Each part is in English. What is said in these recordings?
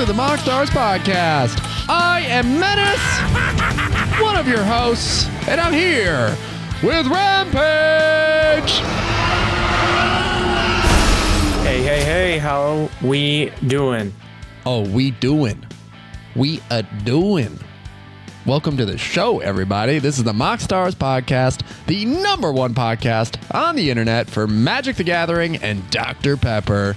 to the MoxStars podcast. I am Menace, one of your hosts, and I'm here with Rampage. Hey, how we doing? Oh, we doing. We a doing. Welcome to the show, everybody. This is the MoxStars podcast, the #1 podcast on the internet for Magic the Gathering and Dr. Pepper.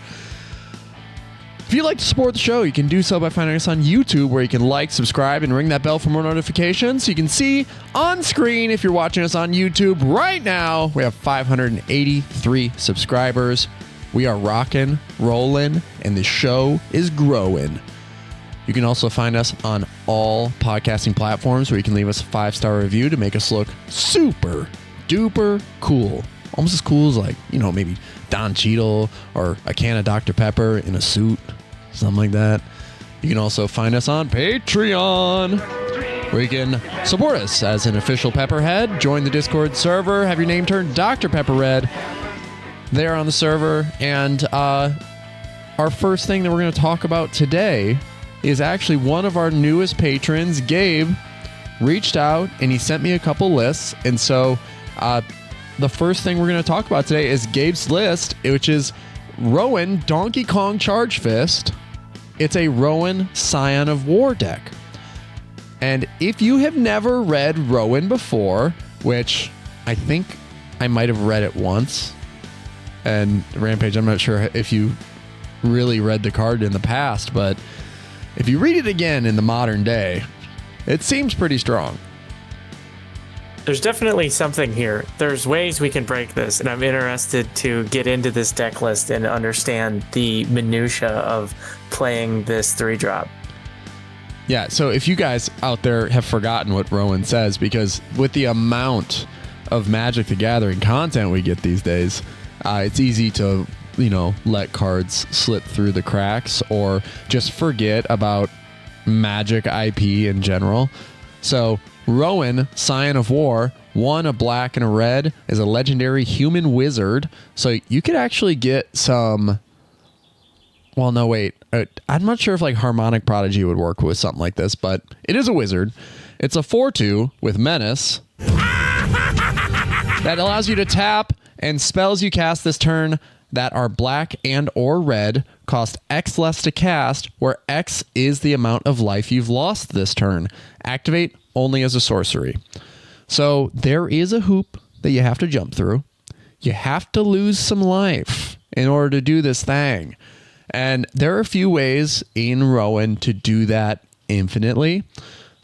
If you'd like to support the show, you can do so by finding us on YouTube, where you can like, subscribe, and ring that bell for more notifications. So you can see on screen, if you're watching us on YouTube right now, we have 583 subscribers. We are rocking, rolling, and the show is growing. You can also find us on all podcasting platforms, where you can leave us a 5-star review to make us look super duper cool. Almost as cool as, like, you know, maybe Don Cheadle or a can of Dr. Pepper in a suit, something like that. You can also find us on Patreon, where you can support us as an official Pepperhead. Join the Discord server, have your name turned Dr. Pepper Red there on the server. And our first thing that we're going to talk about today is actually one of our newest patrons. Gabe reached out and he sent me a couple lists. And so the first thing we're going to talk about today is Gabe's list, which is Rowan Donkey Kong Charge Fist. It's a Rowan Scion of War deck. And if you have never read Rowan before, which I think I might have read it once, and Rampage, I'm not sure if you really read the card in the past, but if you read it again in the modern day, it seems pretty strong. There's definitely something here. There's ways we can break this, and I'm interested to get into this deck list and understand the minutia of playing this 3-drop. Yeah, so if you guys out there have forgotten what Rowan says, because with the amount of Magic the Gathering content we get these days, it's easy to, you know, let cards slip through the cracks or just forget about Magic IP in general. So Rowan, Scion of War, 1 a black and a red, is a legendary human wizard. So you could actually get some... Well, no, wait. I'm not sure if like Harmonic Prodigy would work with something like this, but it is a wizard. It's a 4/2 with Menace that allows you to tap, and spells you cast this turn that are black and or red cost X less to cast, where X is the amount of life you've lost this turn. Activate only as a sorcery. So there is a hoop that you have to jump through. You have to lose some life in order to do this thing. And there are a few ways in Rowan to do that infinitely.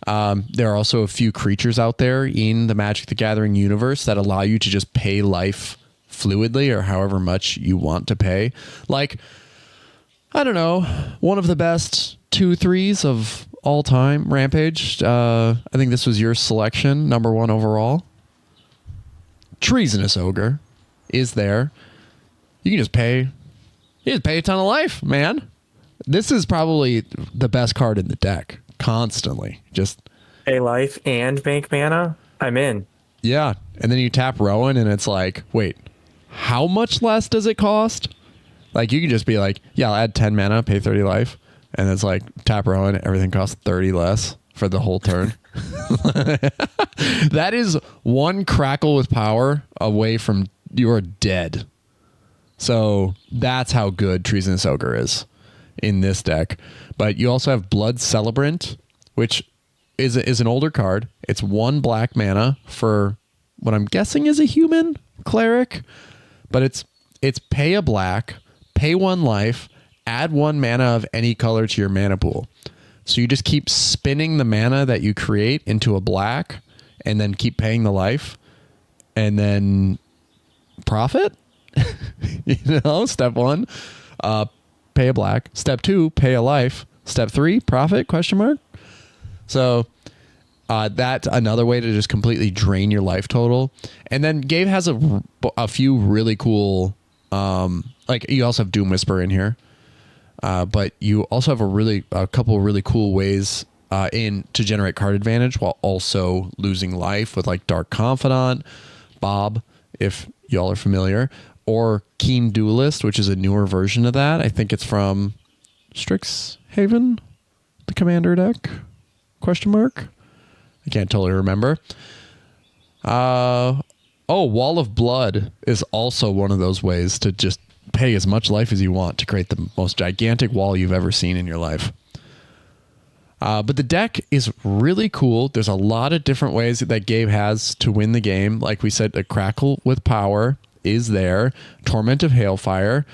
There are also a few creatures out there in the Magic the Gathering universe that allow you to just pay life fluidly, or however much you want to pay. Like, I don't know, one of the best 2/3s of all time, Rampage. I think this was your selection, #1 overall. Treasonous Ogre is there. You can just pay. You just pay a ton of life, man. This is probably the best card in the deck. Constantly, just Pay life and make mana. I'm in. Yeah, and then you tap Rowan, and it's like, wait, how much less does it cost? Like, you can just be like, yeah, I'll add 10 mana, pay 30 life. And it's like, tap Rowan, everything costs 30 less for the whole turn. That is one crackle with power away from you're dead. So that's how good Treasonous Ogre is in this deck. But you also have Blood Celebrant, which is an older card. It's 1 black mana for what I'm guessing is a human cleric. But it's pay a black, pay 1 life, add 1 mana of any color to your mana pool. So you just keep spinning the mana that you create into a black, and then keep paying the life, and then profit. You know, step 1, pay a black. Step 2, pay a life. Step 3, profit, question mark. So that's another way to just completely drain your life total. And then Gabe has a few really cool, like, you also have Doom Whisper in here. But you also have a couple of really cool ways to generate card advantage while also losing life, with like Dark Confidant, Bob, if y'all are familiar, or Keen Duelist, which is a newer version of that. I think it's from Strixhaven, commander deck? Question mark. I can't totally remember. Wall of Blood is also one of those ways to just pay as much life as you want to create the most gigantic wall you've ever seen in your life. But the deck is really cool. There's a lot of different ways that Gabe has to win the game. Like we said, the Crackle with Power is there. Torment of Hailfire.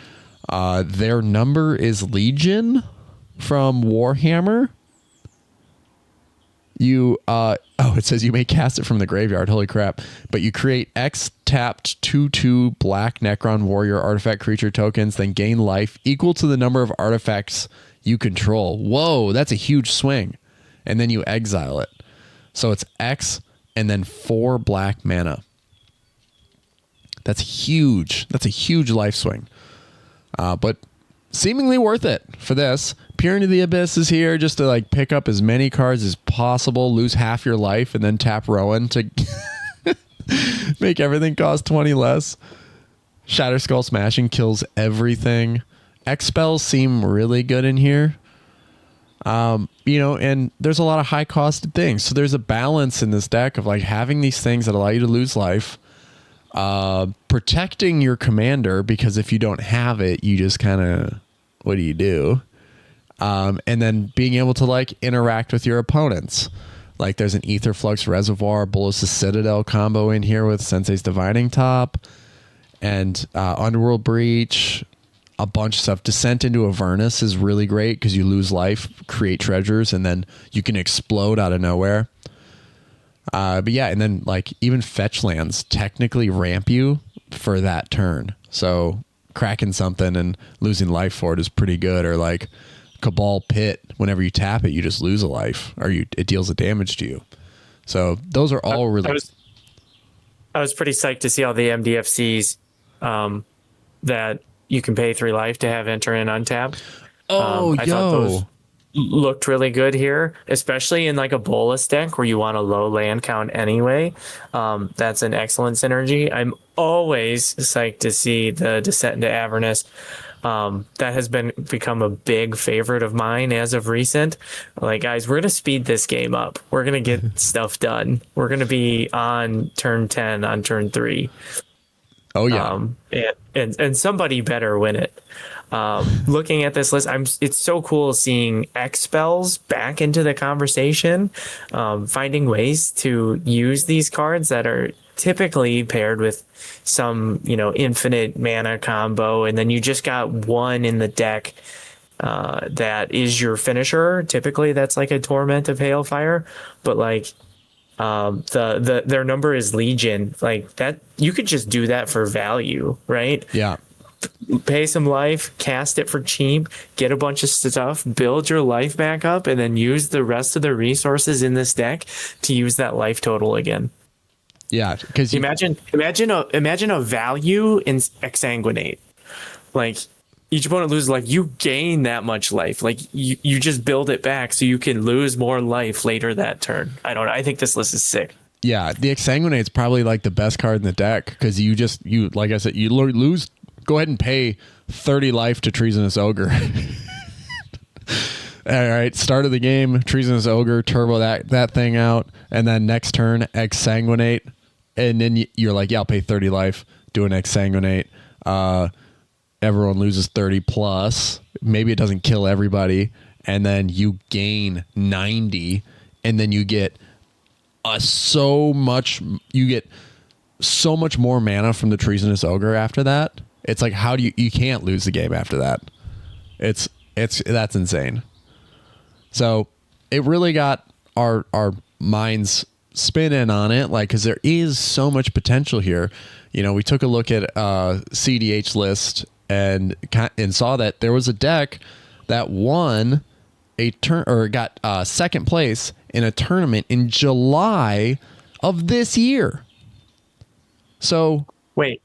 Their number is Legion from Warhammer. It says you may cast it from the graveyard. Holy crap. But you create X tapped 2/2 black Necron warrior artifact creature tokens, then gain life equal to the number of artifacts you control. Whoa, that's a huge swing. And then you exile it. So it's X and then 4 black mana. That's huge. That's a huge life swing. But seemingly worth it for this. Peer into the Abyss is here just to like pick up as many cards as possible, lose half your life, and then tap Rowan to make everything cost 20 less. Shatter Skull Smashing kills everything. X spells seem really good in here. And there's a lot of high costed things. So there's a balance in this deck of like having these things that allow you to lose life, protecting your commander, because if you don't have it, you just kind of, what do you do? And then being able to like interact with your opponents. Like there's an Ether Flux Reservoir, Bolas' Citadel combo in here with Sensei's Divining Top and Underworld Breach. A bunch of stuff. Descent into Avernus is really great because you lose life, create treasures, and then you can explode out of nowhere. But yeah, and then like even fetch lands technically ramp you for that turn. So cracking something and losing life for it is pretty good. Or like Cabal Pit, whenever you tap it, you just lose a life, or it deals the damage to you. So those are all really. I was pretty psyched to see all the MDFCs that you can pay 3 life to have enter in untap. I thought those looked really good here, especially in like a Bolas deck where you want a low land count anyway. That's an excellent synergy. I'm always psyched to see the Descent into Avernus. That has become a big favorite of mine as of recent. Like, guys, we're going to speed this game up. We're going to get stuff done. We're going to be on turn 10, on turn 3. Oh yeah. And somebody better win it. Looking at this list, it's so cool seeing X spells back into the conversation, finding ways to use these cards that are typically paired with some, infinite mana combo, and then you just got one in the deck that is your finisher. Typically that's like a Torment of Hailfire, but like their number is Legion. Like that, you could just do that for value, right? Yeah. Pay some life, cast it for cheap, get a bunch of stuff, build your life back up, and then use the rest of the resources in this deck to use that life total again. Yeah, because imagine a value in Exsanguinate. Like each opponent loses, like you gain that much life. Like you just build it back so you can lose more life later that turn. I don't know. I think this list is sick. Yeah, the Exsanguinate is probably like the best card in the deck because you like I said, you lose. Go ahead and pay 30 life to Treasonous Ogre. All right, start of the game, Treasonous Ogre, turbo that thing out, and then next turn, Exsanguinate, and then you're like, yeah, I'll pay 30 life, do an Exsanguinate. Everyone loses 30 plus. Maybe it doesn't kill everybody, and then you gain 90, and then you get so much more mana from the Treasonous Ogre after that. It's like, how do you can't lose the game after that. That's insane. So it really got our minds spinning on it, like, because there is so much potential here. We took a look at cEDH list and saw that there was a deck that won a turn or got second place in a tournament in July of this year. So wait,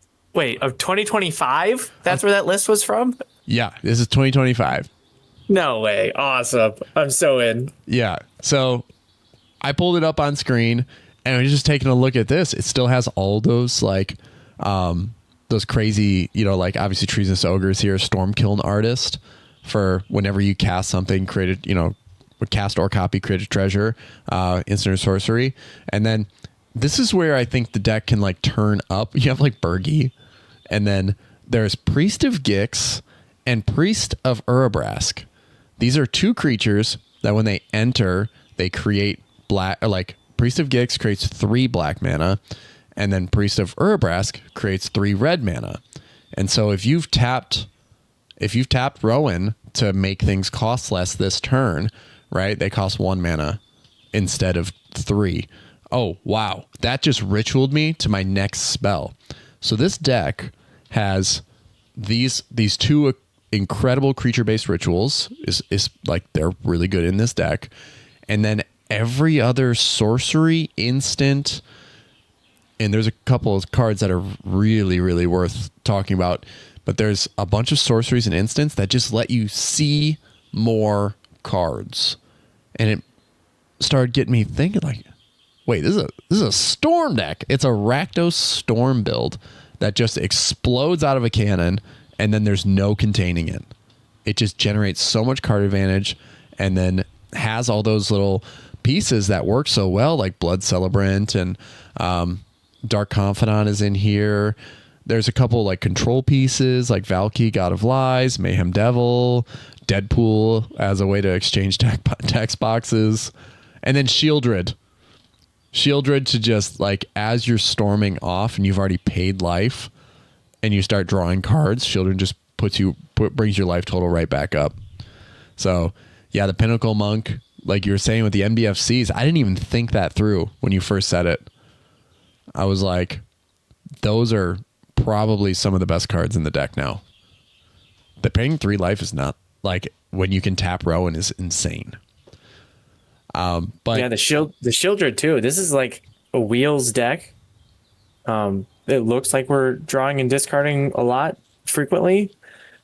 of 2025? That's where that list was from? Yeah, this is 2025. No way. Awesome. I'm so in. Yeah. So I pulled it up on screen and I was just taking a look at this. It still has all those like those crazy, like obviously Treasonous Ogres here, Stormkiln Artist for whenever you cast something, create a, cast or copy, create a treasure, instant or sorcery. And then this is where I think the deck can like turn up. You have like Burgi, and then there's Priest of Gix and Priest of Urabrask. These are 2 creatures that when they enter, they create black, or like Priest of Gix creates 3 black mana, and then Priest of Urabrask creates 3 red mana. And so if you've tapped Rowan to make things cost less this turn, right? They cost 1 mana instead of 3. Oh, wow. That just ritualed me to my next spell. So this deck has these 2 incredible creature-based rituals is like they're really good in this deck. And then every other sorcery, instant, and there's a couple of cards that are really, really worth talking about, but there's a bunch of sorceries and instants that just let you see more cards. And it started getting me thinking like, wait, this is a storm deck. It's a Rakdos Storm build that just explodes out of a cannon, and then there's no containing it. It just generates so much card advantage, and then has all those little pieces that work so well, like Blood Celebrant, and Dark Confidant is in here. There's a couple like control pieces like Valky, God of Lies, Mayhem Devil, Deadpool as a way to exchange text boxes, and then Shieldred to just like, as you're storming off and you've already paid life and you start drawing cards, Shieldred just brings your life total right back up. So yeah, the Pinnacle Monk, like you were saying with the MDFCs, I didn't even think that through when you first said it. I was like, those are probably some of the best cards in the deck now. The paying 3 life is not, like, when you can tap Rowan is insane. But yeah, the Shieldred too. This is like a wheels deck. It looks like we're drawing and discarding a lot frequently.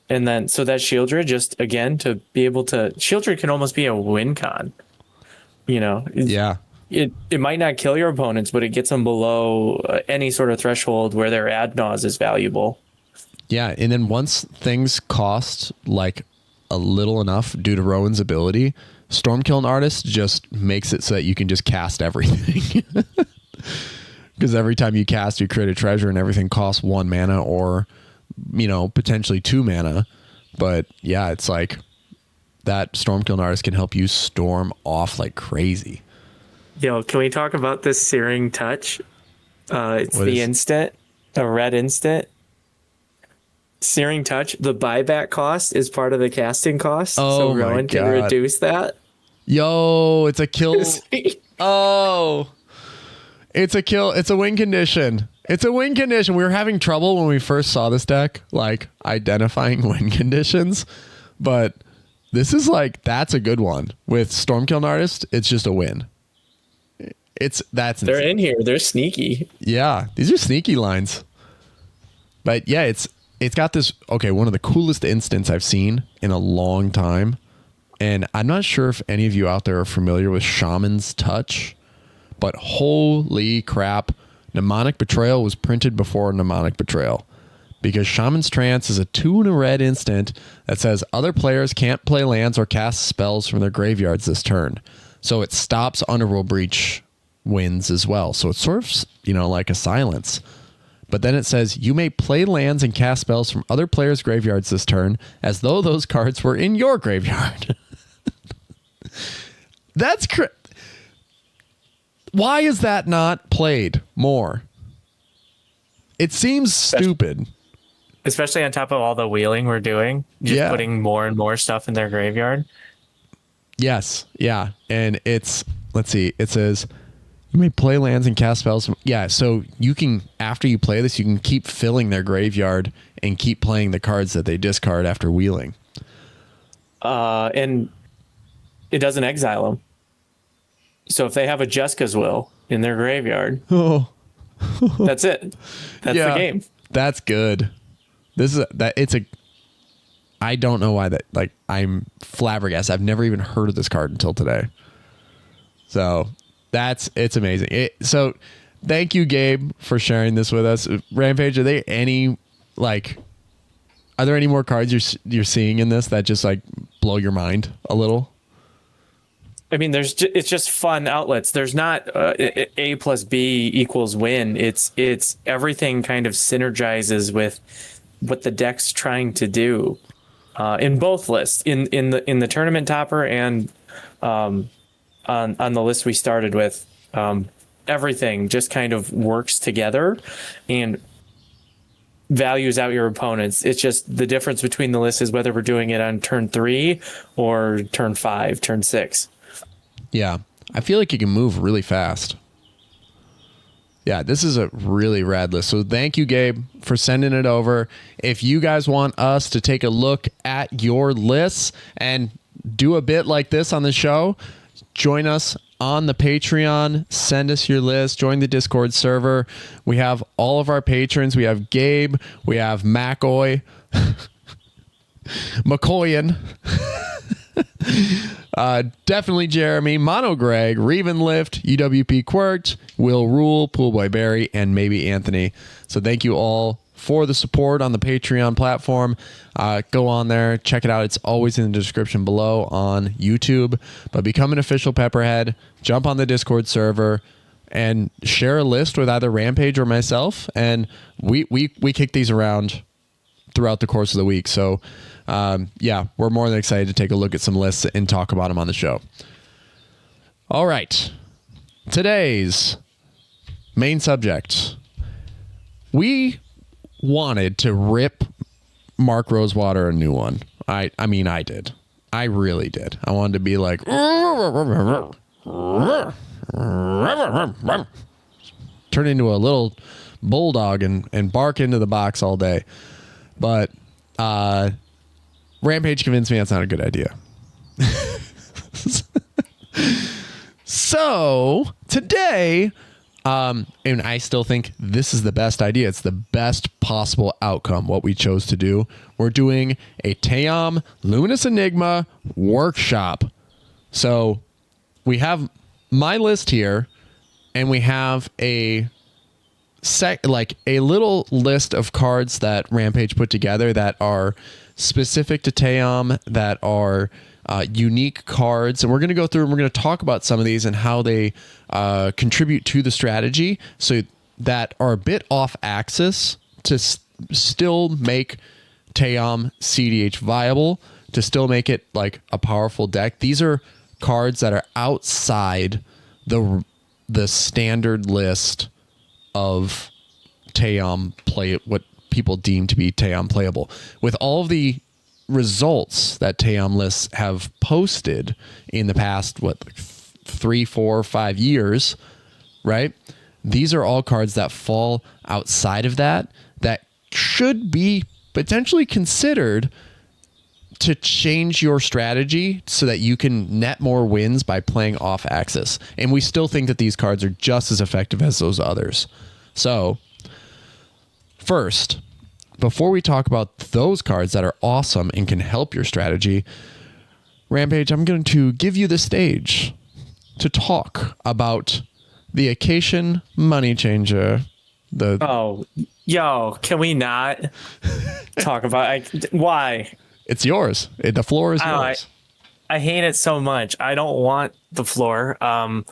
And then, so that Shieldred, just again, to be able to, Shieldred can almost be a win con, you know? yeah. It might not kill your opponents, but it gets them below any sort of threshold where their ad nause is valuable. Yeah, and then once things cost like a little enough due to Rowan's ability, Stormkiln Artist just makes it so that you can just cast everything. Because every time you cast, you create a treasure, and everything costs 1 mana or, you know, potentially 2 mana. But yeah, it's like that Stormkiln Artist can help you storm off like crazy. Yo, can we talk about this Searing Touch? It's the instant, a red instant. Searing Touch, the buyback cost is part of the casting cost. Oh, so Rowan can reduce that. Yo, it's a kill. Oh, it's a kill. It's a win condition. It's a win condition. We were having trouble when we first saw this deck, like identifying win conditions. But this is like, that's a good one. With Stormkiln Artist, it's just a win. They're in here. They're sneaky. Yeah, these are sneaky lines. But yeah, it's got this, one of the coolest instants I've seen in a long time. And I'm not sure if any of you out there are familiar with Shaman's Touch, but holy crap, Mnemonic Betrayal was printed before Mnemonic Betrayal. Because Shaman's Trance is a 2 and a red instant that says other players can't play lands or cast spells from their graveyards this turn. So it stops Underworld Breach wins as well. So it's sort of, like a silence. But then it says you may play lands and cast spells from other players' graveyards this turn as though those cards were in your graveyard. That's why is that not played more? It seems stupid. Especially on top of all the wheeling we're doing. Just putting more and more stuff in their graveyard. Yes. Yeah. And let's see. It says you may play lands and cast spells. So you can, after you play this, you can keep filling their graveyard and keep playing the cards that they discard after wheeling. And it doesn't exile them. So if they have a Jessica's Will in their graveyard, that's it. That's the game. That's good. I don't know why I'm flabbergasted. I've never even heard of this card until today. So it's amazing. So thank you, Gabe, for sharing this with us. Rampage, are there any more cards you're seeing in this that just blow your mind a little? I mean, it's just fun outlets. There's not A plus B equals win. It's everything kind of synergizes with what the deck's trying to do in both lists, in the tournament topper and on the list we started with. Everything just kind of works together and values out your opponents. It's just the difference between the lists is whether we're doing it on turn 3 or turn 5, turn 6. Yeah, I feel like you can move really fast. Yeah, this is a really rad list. So thank you, Gabe, for sending it over. If you guys want us to take a look at your lists and do a bit like this on the show, join us on the Patreon. Send us your list. Join the Discord server. We have all of our patrons. We have Gabe. We have McCoy. McCoyan. Definitely Jeremy, Mono Greg, Reven Lift, UWP Quirked, Will Rule, Poolboy Barry, and maybe Anthony. So thank you all for the support on the Patreon platform. Go on there, check it out. It's always in the description below on YouTube. But become an official Pepperhead, jump on the Discord server, and share a list with either Rampage or myself. And we kick these around throughout the course of the week. So yeah, we're more than excited to take a look at some lists and talk about them on the show. All right. Today's main subject. We wanted to rip Mark Rosewater a new one. I mean, I did. I really did. I wanted to be like, turn into a little bulldog and bark into the box all day. But Rampage convinced me that's not a good idea. So today, and I still think this is the best idea. It's the best possible outcome, what we chose to do. We're doing a Tayam Luminous Enigma workshop. So we have my list here, and we have a little list of cards that Rampage put together that are specific to Tayam, that are unique cards. And we're going to go through and we're going to talk about some of these and how they contribute to the strategy, so that are a bit off axis to still make Tayam cEDH viable, to still make it like a powerful deck. These are cards that are outside the standard list of Tayam what people deem to be Tayam playable. With all of the results that Tayam lists have posted in the past, 3, 4, 5 years, right? These are all cards that fall outside of that should be potentially considered to change your strategy so that you can net more wins by playing off axis. And we still think that these cards are just as effective as those others. So first, before we talk about those cards that are awesome and can help your strategy, Rampage, I'm going to give you the stage to talk about the Acacian Money Changer. Can we not talk about why? It's yours. The floor is yours. I hate it so much. I don't want the floor. Tayam,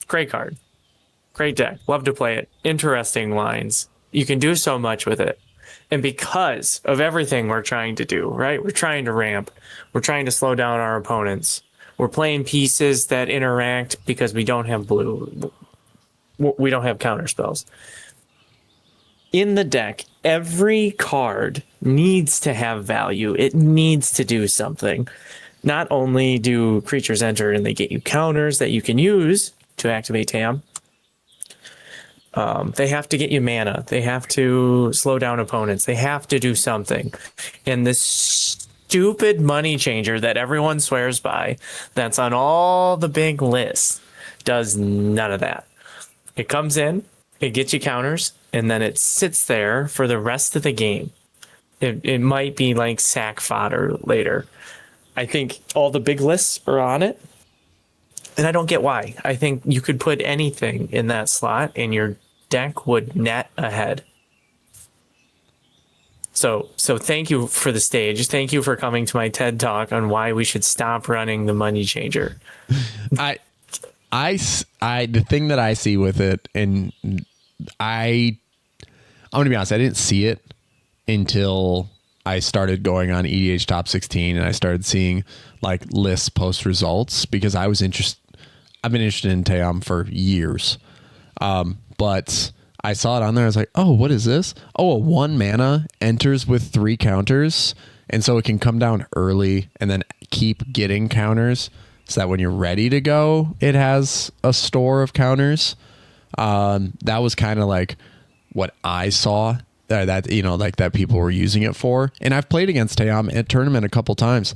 great card. Great deck. Love to play it. Interesting lines. You can do so much with it. And because of everything we're trying to do, right? We're trying to ramp. We're trying to slow down our opponents. We're playing pieces that interact because we don't have blue. We don't have counter spells. In the deck, every card needs to have value. It needs to do something. Not only do creatures enter and they get you counters that you can use to activate Tayam, they have to get you mana. They have to slow down opponents. They have to do something. And this stupid money changer that everyone swears by, that's on all the big lists, does none of that. It comes in, it gets you counters, and then it sits there for the rest of the game. It might be like sack fodder later. I think all the big lists are on it, and I don't get why. I think you could put anything in that slot and your deck would net ahead. So thank you for the stage. Thank you for coming to my TED Talk on why we should stop running the money changer. I the thing that I see with it, and I'm going to be honest, I didn't see it until I started going on EDH Top 16 and I started seeing like lists post results, because I've been interested in Tayam for years. But I saw it on there. I was like, oh, what is this? Oh, a 1 mana enters with 3 counters. And so it can come down early and then keep getting counters, so that when you're ready to go, it has a store of counters. That was kind of like what I saw that, you know, like that people were using it for. And I've played against Tayam at tournament a couple times,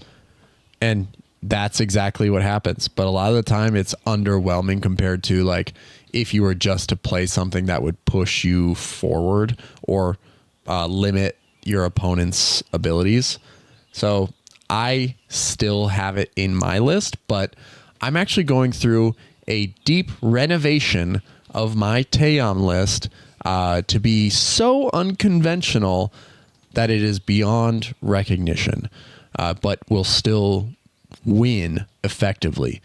and that's exactly what happens. But a lot of the time it's underwhelming compared to like if you were just to play something that would push you forward or limit your opponent's abilities. So I still have it in my list, but I'm actually going through a deep renovation of my Tayam list to be so unconventional that it is beyond recognition, but will still win effectively.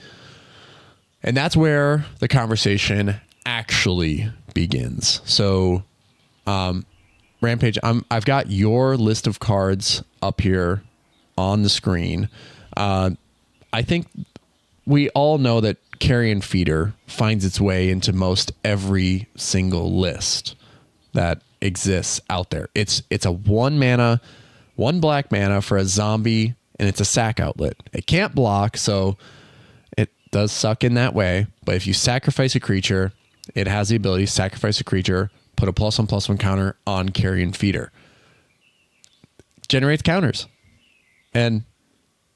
And that's where the conversation actually begins. So, Rampage, I've got your list of cards up here on the screen. I think we all know that Carrion Feeder finds its way into most every single list that exists out there. It's a 1 mana, 1 black mana for a zombie, and it's a sack outlet. It can't block, so it does suck in that way. But if you sacrifice a creature, it has the ability to sacrifice a creature, put a +1/+1 counter on Carrion Feeder. Generates counters. And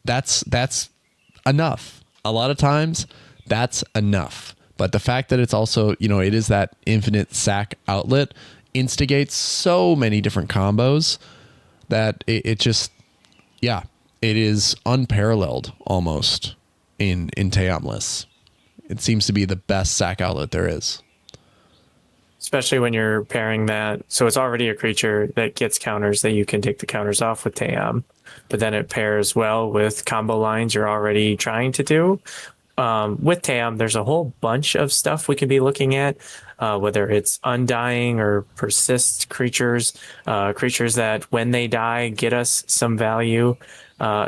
that's enough. A lot of times that's enough. But the fact that it's also, you know, it is that infinite sack outlet instigates so many different combos that it just, yeah, it is unparalleled almost in Tayam lists. It seems to be the best sack outlet there is. Especially when you're pairing that. So it's already a creature that gets counters that you can take the counters off with Tayam, but then it pairs well with combo lines you're already trying to do. With Tayam, there's a whole bunch of stuff we can be looking at, whether it's undying or persist creatures, creatures that when they die get us some value,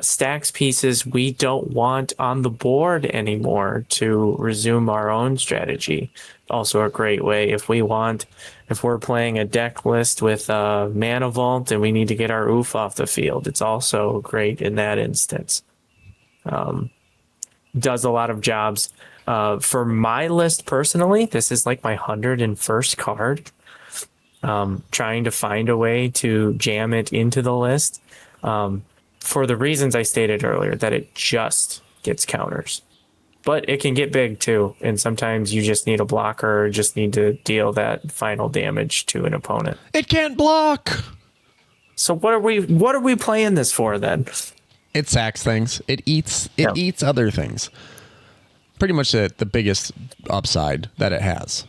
stacks pieces we don't want on the board anymore to resume our own strategy. Also a great way if we're playing a deck list with Mana Vault and we need to get our oof off the field. It's also great in that instance. Does a lot of jobs. For my list personally, this is like my 101st card. Trying to find a way to jam it into the list. For the reasons I stated earlier, that it just gets counters. But it can get big too, and sometimes you just need a blocker or just need to deal that final damage to an opponent. It can't block. So what are we playing this for then? It sacks things. It eats other things. Pretty much the biggest upside that it has.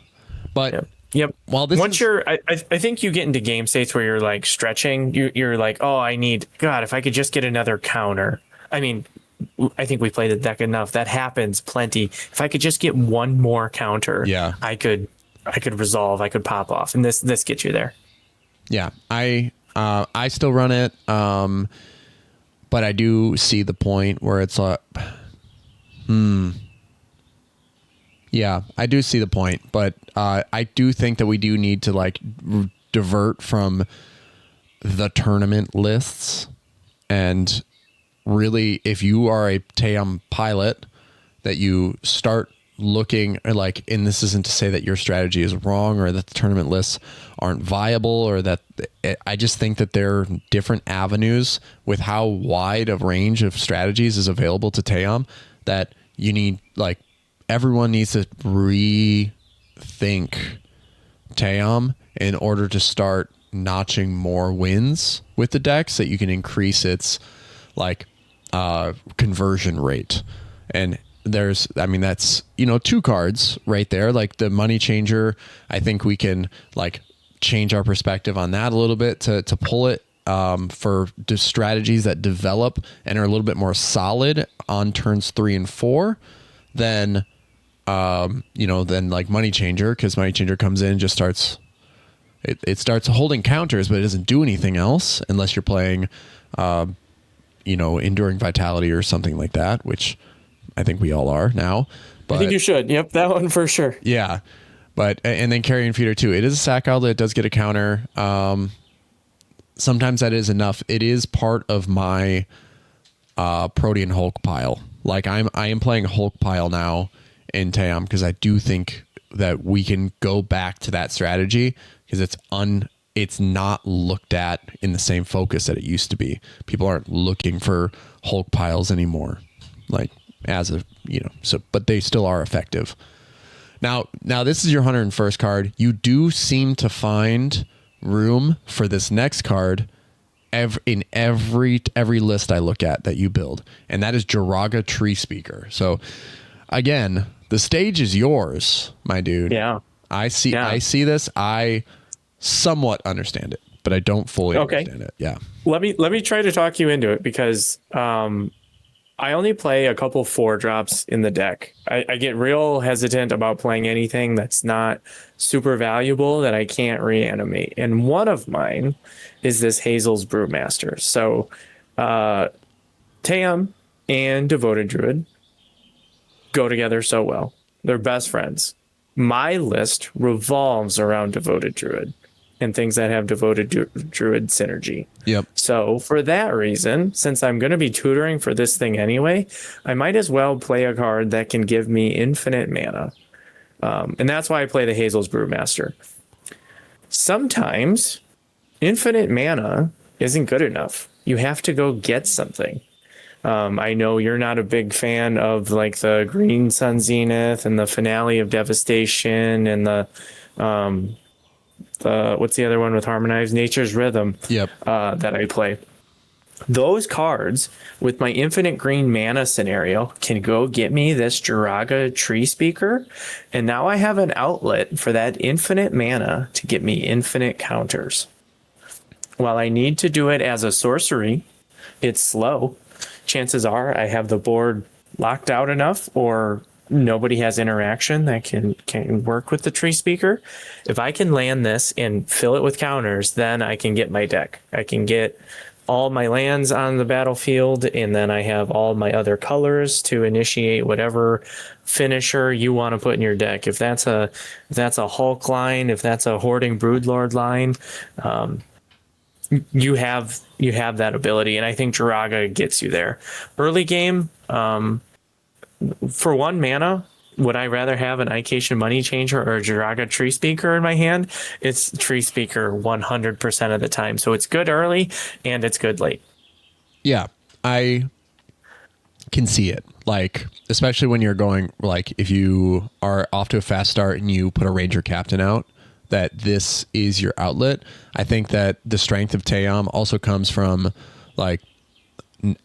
But yep. While this I think you get into game states where you're like stretching. You're like, oh, if I could just get another counter. I mean, I think we played the deck enough. That happens plenty. If I could just get one more counter, I could resolve. I could pop off, and this gets you there. Yeah, I still run it, but I do see the point where it's like, yeah, I do see the point, but I do think that we do need to like divert from the tournament lists. And really, if you are a Tayam pilot, that you start looking like, and this isn't to say that your strategy is wrong or that the tournament lists aren't viable, or that I just think that there are different avenues with how wide a range of strategies is available to Tayam, that you need, like, everyone needs to rethink Tayam in order to start notching more wins with the decks, that you can increase its like conversion rate. And that's, 2 cards right there, like the money changer. I think we can like change our perspective on that a little bit to pull it for strategies that develop and are a little bit more solid on turns 3 and 4 than than like Money Changer, because Money Changer comes in and just starts it starts holding counters, but it doesn't do anything else unless you're playing Enduring Vitality or something like that, which I think we all are now. But I think you should. Yep, that one for sure. Yeah. But and then Carrion Feeder too. It is a sack outlet. It does get a counter. Sometimes that is enough. It is part of my Protean Hulk pile. Like I am playing Hulk pile now in Tayam because I do think that we can go back to that strategy because it's not looked at in the same focus that it used to be. People aren't looking for Hulk piles anymore. Like but they still are effective. Now this is your 101st card. You do seem to find room for this next card in every list I look at that you build, and that is Jiraga Tree Speaker. So again, the stage is yours, my dude. Yeah. I see this. I somewhat understand it, but I don't fully understand it. Yeah. Let me try to talk you into it because I only play a couple 4-drops in the deck. I get real hesitant about playing anything that's not super valuable that I can't reanimate. And one of mine is this Hazel's Brewmaster. So Tayam and Devoted Druid go together so well. They're best friends. My list revolves around Devoted Druid and things that have Devoted Druid synergy. Yep. So for that reason, since I'm going to be tutoring for this thing anyway, I might as well play a card that can give me infinite mana. And that's why I play the Hazel's Brewmaster. Sometimes infinite mana isn't good enough. You have to go get something. I know you're not a big fan of like the Green Sun Zenith and the Finale of Devastation and the what's the other one with Harmonized? Nature's Rhythm. Yep. That I play. Those cards with my infinite green mana scenario can go get me this Jiraga Tree Speaker, and now I have an outlet for that infinite mana to get me infinite counters. While I need to do it as a sorcery, it's slow. Chances are I have the board locked out enough, or nobody has interaction that can work with the Tree Speaker. If I can land this and fill it with counters, then I can get my deck. I can get all my lands on the battlefield, and then I have all my other colors to initiate whatever finisher you want to put in your deck. If that's a Hulk line, if that's a Hoarding Broodlord line, you have that ability, and I think Jiraga gets you there. Early game, for 1 mana, would I rather have an Ication Money Changer or a Jiraga Tree Speaker in my hand? It's Tree Speaker 100% of the time. So it's good early and it's good late. Yeah, I can see it. Like, especially when you're going, like, if you are off to a fast start and you put a Ranger Captain out, that this is your outlet. I think that the strength of Tayam also comes from, like,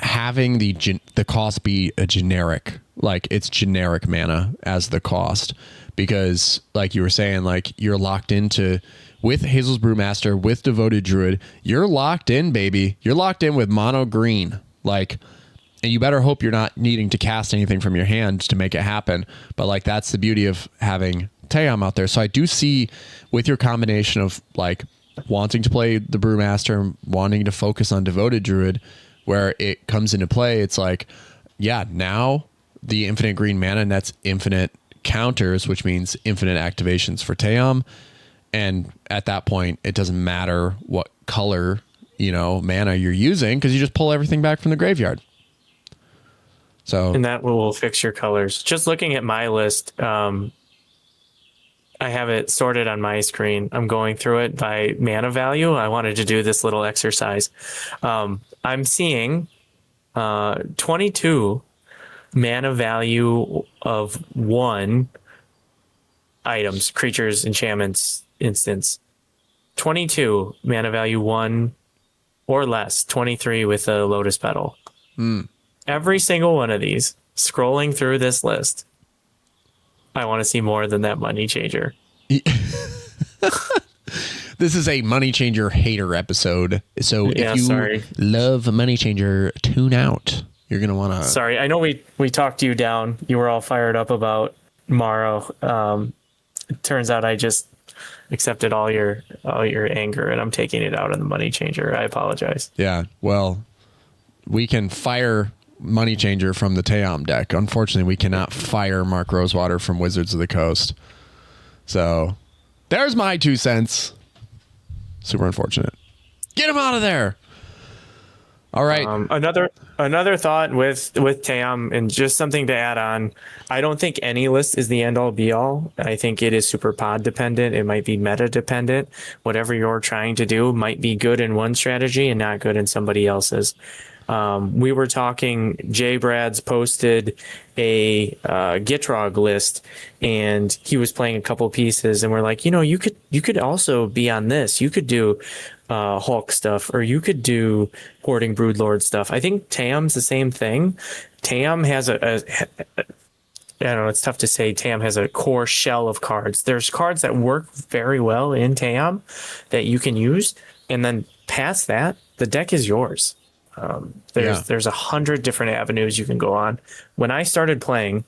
having the cost be a generic, like it's generic mana as the cost, because like you were saying, like you're locked into with Hazel's Brewmaster, with Devoted Druid, you're locked in, baby. You're locked in with mono green, like, and you better hope you're not needing to cast anything from your hand to make it happen. But like, that's the beauty of having Tayam out there. So I do see with your combination of like wanting to play the Brewmaster, wanting to focus on Devoted Druid, where it comes into play, it's like, yeah, now the infinite green mana, and that's infinite counters, which means infinite activations for Tayam. And at that point, it doesn't matter what color, mana you're using, because you just pull everything back from the graveyard. So, and that will fix your colors. Just looking at my list, I have it sorted on my screen. I'm going through it by mana value. I wanted to do this little exercise. I'm seeing 22 mana value of 1 items, creatures, enchantments, instants. 22 mana value 1 or less. 23 with a Lotus Petal. Every single one of these, scrolling through this list, I want to see more than that Money Changer. This is a Money Changer hater episode. So if you love Money Changer, tune out. You're going to want to... Sorry, I know we talked you down. You were all fired up about Morrow. It turns out I just accepted all your anger, and I'm taking it out on the Money Changer. I apologize. Yeah, well, we can fire Money Changer from the Tayam deck. Unfortunately, we cannot fire Mark Rosewater from Wizards of the Coast. So there's my 2 cents. Super unfortunate. Get him out of there. All right. Another thought with Tayam, and just something to add on. I don't think any list is the end all be all. I think it is super pod dependent. It might be meta dependent. Whatever you're trying to do might be good in one strategy and not good in somebody else's. We were talking, Jay Brad's posted a Gitrog list, and he was playing a couple pieces, and we're like, you could also be on this. You could do Hulk stuff, or you could do Hoarding Broodlord stuff. I think Tayam's the same thing. Tayam has I don't know, it's tough to say. Tayam has a core shell of cards. There's cards that work very well in Tayam that you can use, and then past that, the deck is yours. There's 100 different avenues you can go on. When I started playing,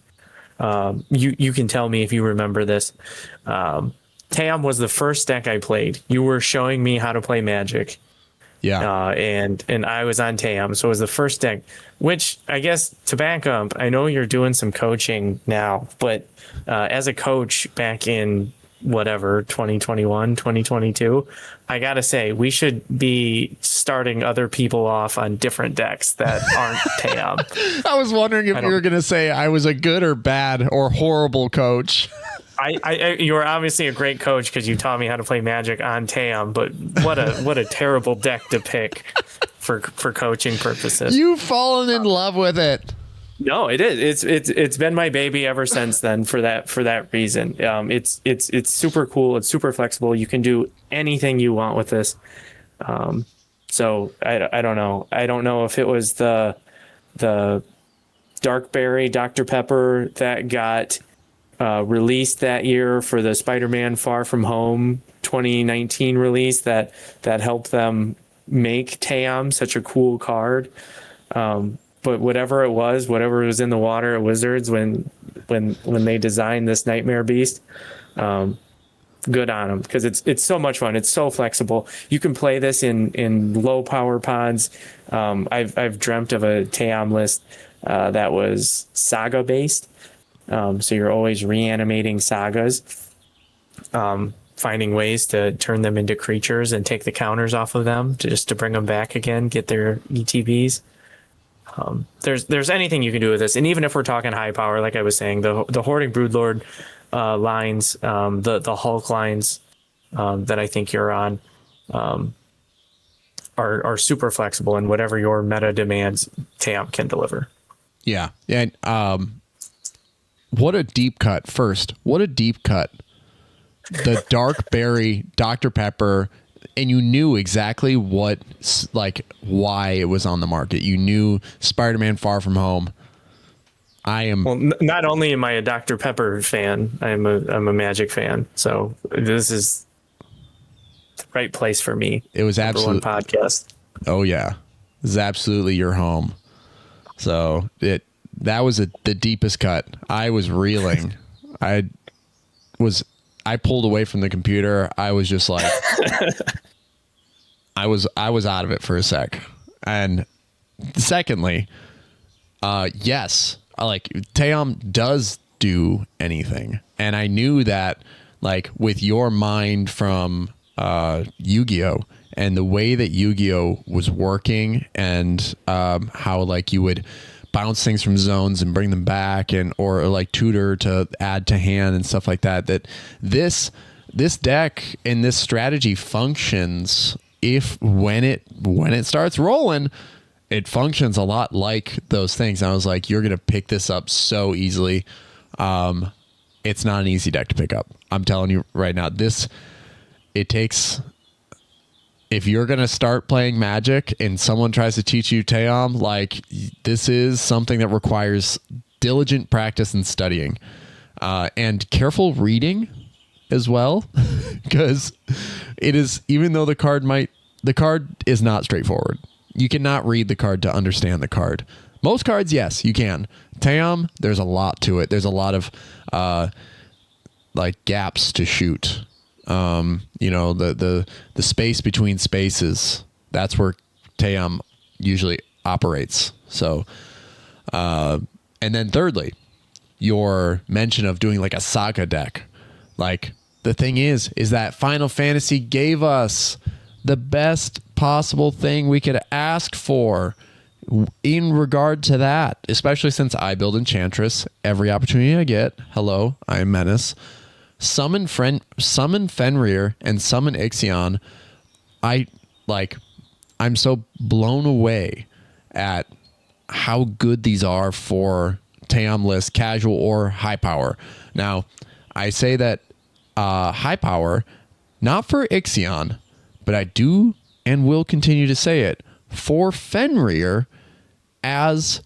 you can tell me if you remember this. Tayam was the first deck I played. You were showing me how to play Magic. Yeah. And I was on Tayam, so it was the first deck, which I guess to back up, I know you're doing some coaching now, but as a coach back in 2021, 2022, I gotta say, we should be starting other people off on different decks that aren't Tayam. I was wondering if you were gonna say I was a good or bad or horrible coach. You were obviously a great coach because you taught me how to play Magic on Tayam, but what a terrible deck to pick for coaching purposes. You've fallen in love with it. No, it is. It's been my baby ever since then for that reason. It's super cool. It's super flexible. You can do anything you want with this. So I don't know. I don't know if it was the Darkberry Dr. Pepper that got released that year for the Spider-Man Far From Home 2019 release that helped them make Tayam such a cool card. But whatever it was in the water at Wizards when they designed this Nightmare Beast, good on them, because it's so much fun. It's so flexible. You can play this in low power pods. I've dreamt of a Tayam list that was saga based. So you're always reanimating sagas, finding ways to turn them into creatures and take the counters off of them to bring them back again, get their ETBs. There's anything you can do with this, and even if we're talking high power, like I was saying, the Hoarding Broodlord lines, the Hulk lines that I think you're on are super flexible, and whatever your meta demands, Tayam can deliver. Yeah, and what a deep cut! First, what a deep cut! The Dark Berry Dr. Pepper. And you knew exactly why it was on the market. You knew Spider-Man Far From Home. Not only am I a Dr. Pepper fan, I'm a Magic fan. So this is the right place for me. It was absolutely one podcast. Oh yeah, this is absolutely your home. So that was the deepest cut. I was reeling. I pulled away from the computer. I was just like, I was out of it for a sec. And secondly, yes, Tayam does do anything. And I knew that, like, with your mind from Yu-Gi-Oh! And the way that Yu-Gi-Oh! Was working, and how, like, you would bounce things from zones and bring them back, or like tutor to add to hand and stuff like that, that this deck and this strategy functions when it starts rolling. It functions a lot like those things. And I was like, you're gonna pick this up so easily. It's not an easy deck to pick up. I'm telling you right now, it takes, if you're going to start playing Magic and someone tries to teach you Tayam, like, this is something that requires diligent practice and studying, and careful reading. as well, because it is, even though the card is not straightforward. You cannot read the card to understand the card. Most cards, yes, you can. Tayam, there's a lot to it. There's a lot of like gaps to shoot. The space between spaces. That's where Tayam usually operates. So, and then thirdly, your mention of doing like a saga deck. Like, the thing is that Final Fantasy gave us the best possible thing we could ask for in regard to that, especially since I build Enchantress every opportunity I get. Hello, I am Menace. Summon Fenrir and summon Ixion. I'm so blown away at how good these are for Tayam list, casual or high power. Now, I say that high power, not for Ixion, but I do and will continue to say it for Fenrir as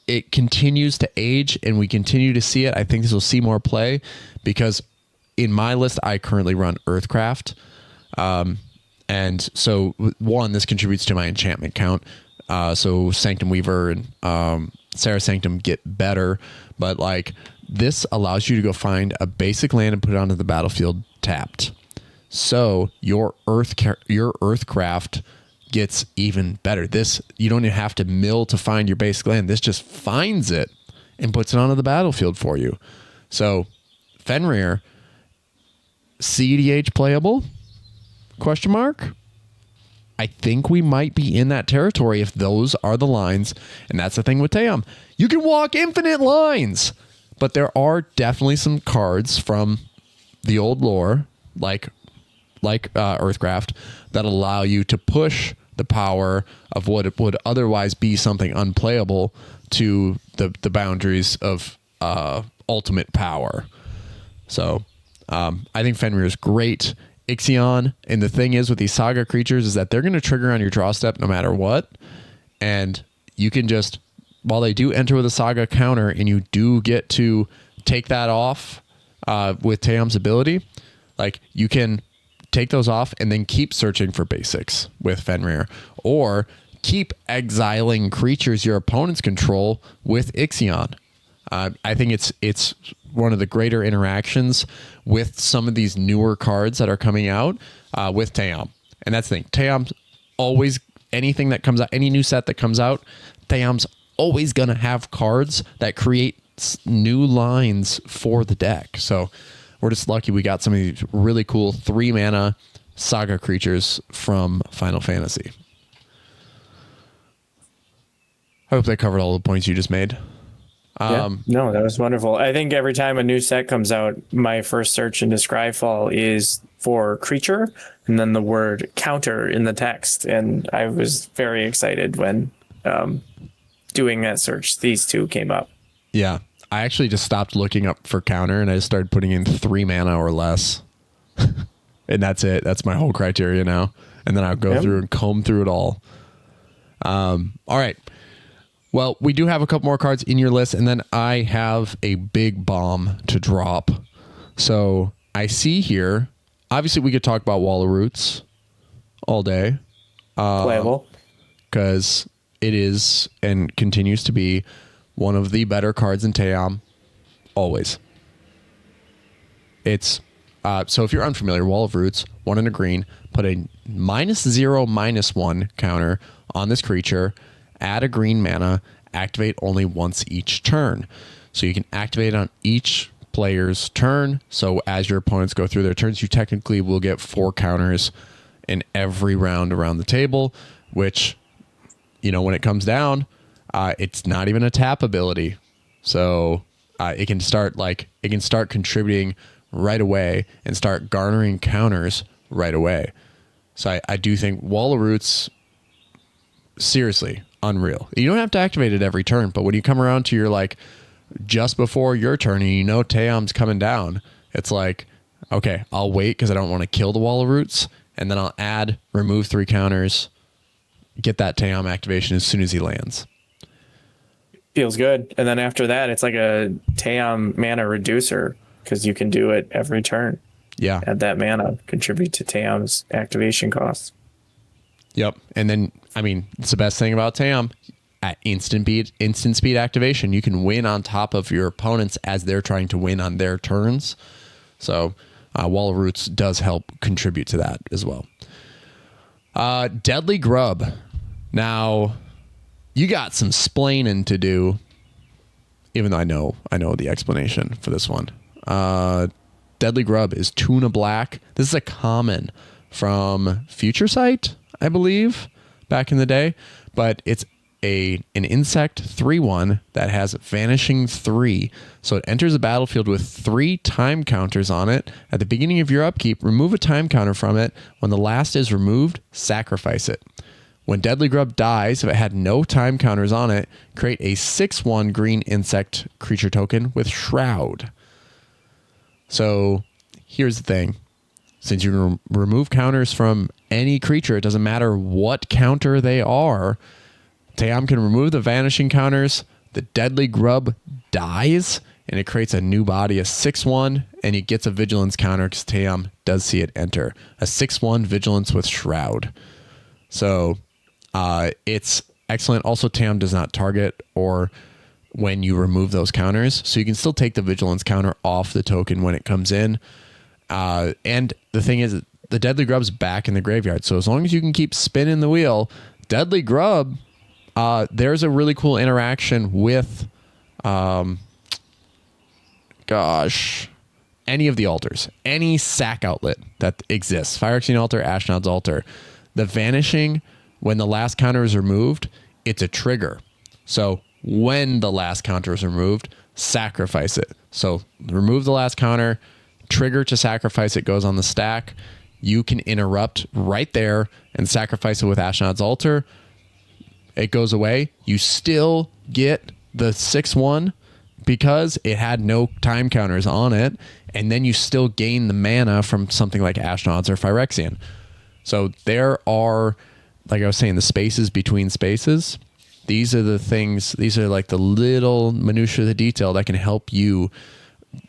it continues to age and we continue to see it. I think this will see more play because in my list, I currently run Earthcraft. And so one, this contributes to my enchantment count. So Sanctum Weaver and Sarah Sanctum get better, but like this allows you to go find a basic land and put it onto the battlefield tapped. So your Earthcraft gets even better. This, you don't even have to mill to find your basic land. This just finds it and puts it onto the battlefield for you. So Fenrir, cEDH playable? Question mark? I think we might be in that territory if those are the lines. And that's the thing with Tayam. You can walk infinite lines, but there are definitely some cards from the old lore, like Earthcraft, that allow you to push the power of what would otherwise be something unplayable to the boundaries of ultimate power. So I think Fenrir is great. Ixion, and the thing is with these saga creatures is that they're going to trigger on your draw step no matter what, and you can just, while they do enter with a saga counter and you do get to take that off with Tayam's ability, like you can take those off and then keep searching for basics with Fenrir, or keep exiling creatures your opponents control with Ixion. I think it's one of the greater interactions with some of these newer cards that are coming out with Tayam. And that's the thing. Tayam's always, anything that comes out, any new set that comes out, Tayam's always going to have cards that create new lines for the deck. So we're just lucky we got some of these really cool 3-mana saga creatures from Final Fantasy. I hope they covered all the points you just made. No, that was wonderful. I think every time a new set comes out, my first search into Scryfall is for creature and then the word counter in the text. And I was very excited when doing that search, these two came up. Yeah. I actually just stopped looking up for counter and I just started putting in 3 mana or less. And that's it. That's my whole criteria now. And then I'll go through and comb through it all. All right. Well, we do have a couple more cards in your list, and then I have a big bomb to drop. So I see here, obviously we could talk about Wall of Roots all day. Playable. Because it is and continues to be one of the better cards in Tayam, always. It's, so if you're unfamiliar, Wall of Roots, 1 and a green, put a -0/-1 counter on this creature, add a green mana, activate only once each turn. So you can activate on each player's turn. So as your opponents go through their turns, you technically will get 4 counters in every round around the table, which, you know, when it comes down, it's not even a tap ability. So it can start contributing right away and start garnering counters right away. So I do think Wall of Roots, seriously, unreal. You don't have to activate it every turn, but when you come around to your, like, just before your turn and you know Tayam's coming down, it's like, okay, I'll wait because I don't want to kill the Wall of Roots, and then I'll remove 3 counters, get that Tayam activation as soon as he lands. Feels good. And then after that, it's like a Tayam mana reducer because you can do it every turn. Yeah. Add that mana, contribute to Tayam's activation costs. Yep. And then, I mean, it's the best thing about Tayam. At instant speed activation, you can win on top of your opponents as they're trying to win on their turns. So Wall of Roots does help contribute to that as well. Deadly Grub. Now, you got some splaining to do, even though I know the explanation for this one. Deadly Grub is Tuna Black. This is a common from Future Sight, I believe, back in the day, but it's an insect 3/1 that has vanishing 3. So it enters the battlefield with 3 time counters on it. At the beginning of your upkeep, remove a time counter from it. When the last is removed, sacrifice it. When Deadly Grub dies, if it had no time counters on it, create a 6/1 green insect creature token with Shroud. So here's the thing. Since you can remove counters from any creature, it doesn't matter what counter they are, Tayam can remove the vanishing counters. The Deadly Grub dies, and it creates a new body, a 6/1, and he gets a vigilance counter because Tayam does see it enter. A 6/1 vigilance with Shroud. So it's excellent. Also, Tayam does not target or when you remove those counters, so you can still take the vigilance counter off the token when it comes in. And the thing is, the Deadly Grub's back in the graveyard, so as long as you can keep spinning the wheel, Deadly Grub, there's a really cool interaction with, any of the altars, any sack outlet that exists, Phyrexian Altar, Ashnod's Altar. The vanishing, when the last counter is removed, it's a trigger. So when the last counter is removed, sacrifice it. So remove the last counter, trigger to sacrifice it goes on the stack. You can interrupt right there and sacrifice it with Ashnod's Altar. It goes away. You still get the 6/1 because it had no time counters on it, and then you still gain the mana from something like Ashnod's or Phyrexian. So there are, like I was saying, the spaces between spaces. These are the things, these are like the little minutiae of the detail that can help you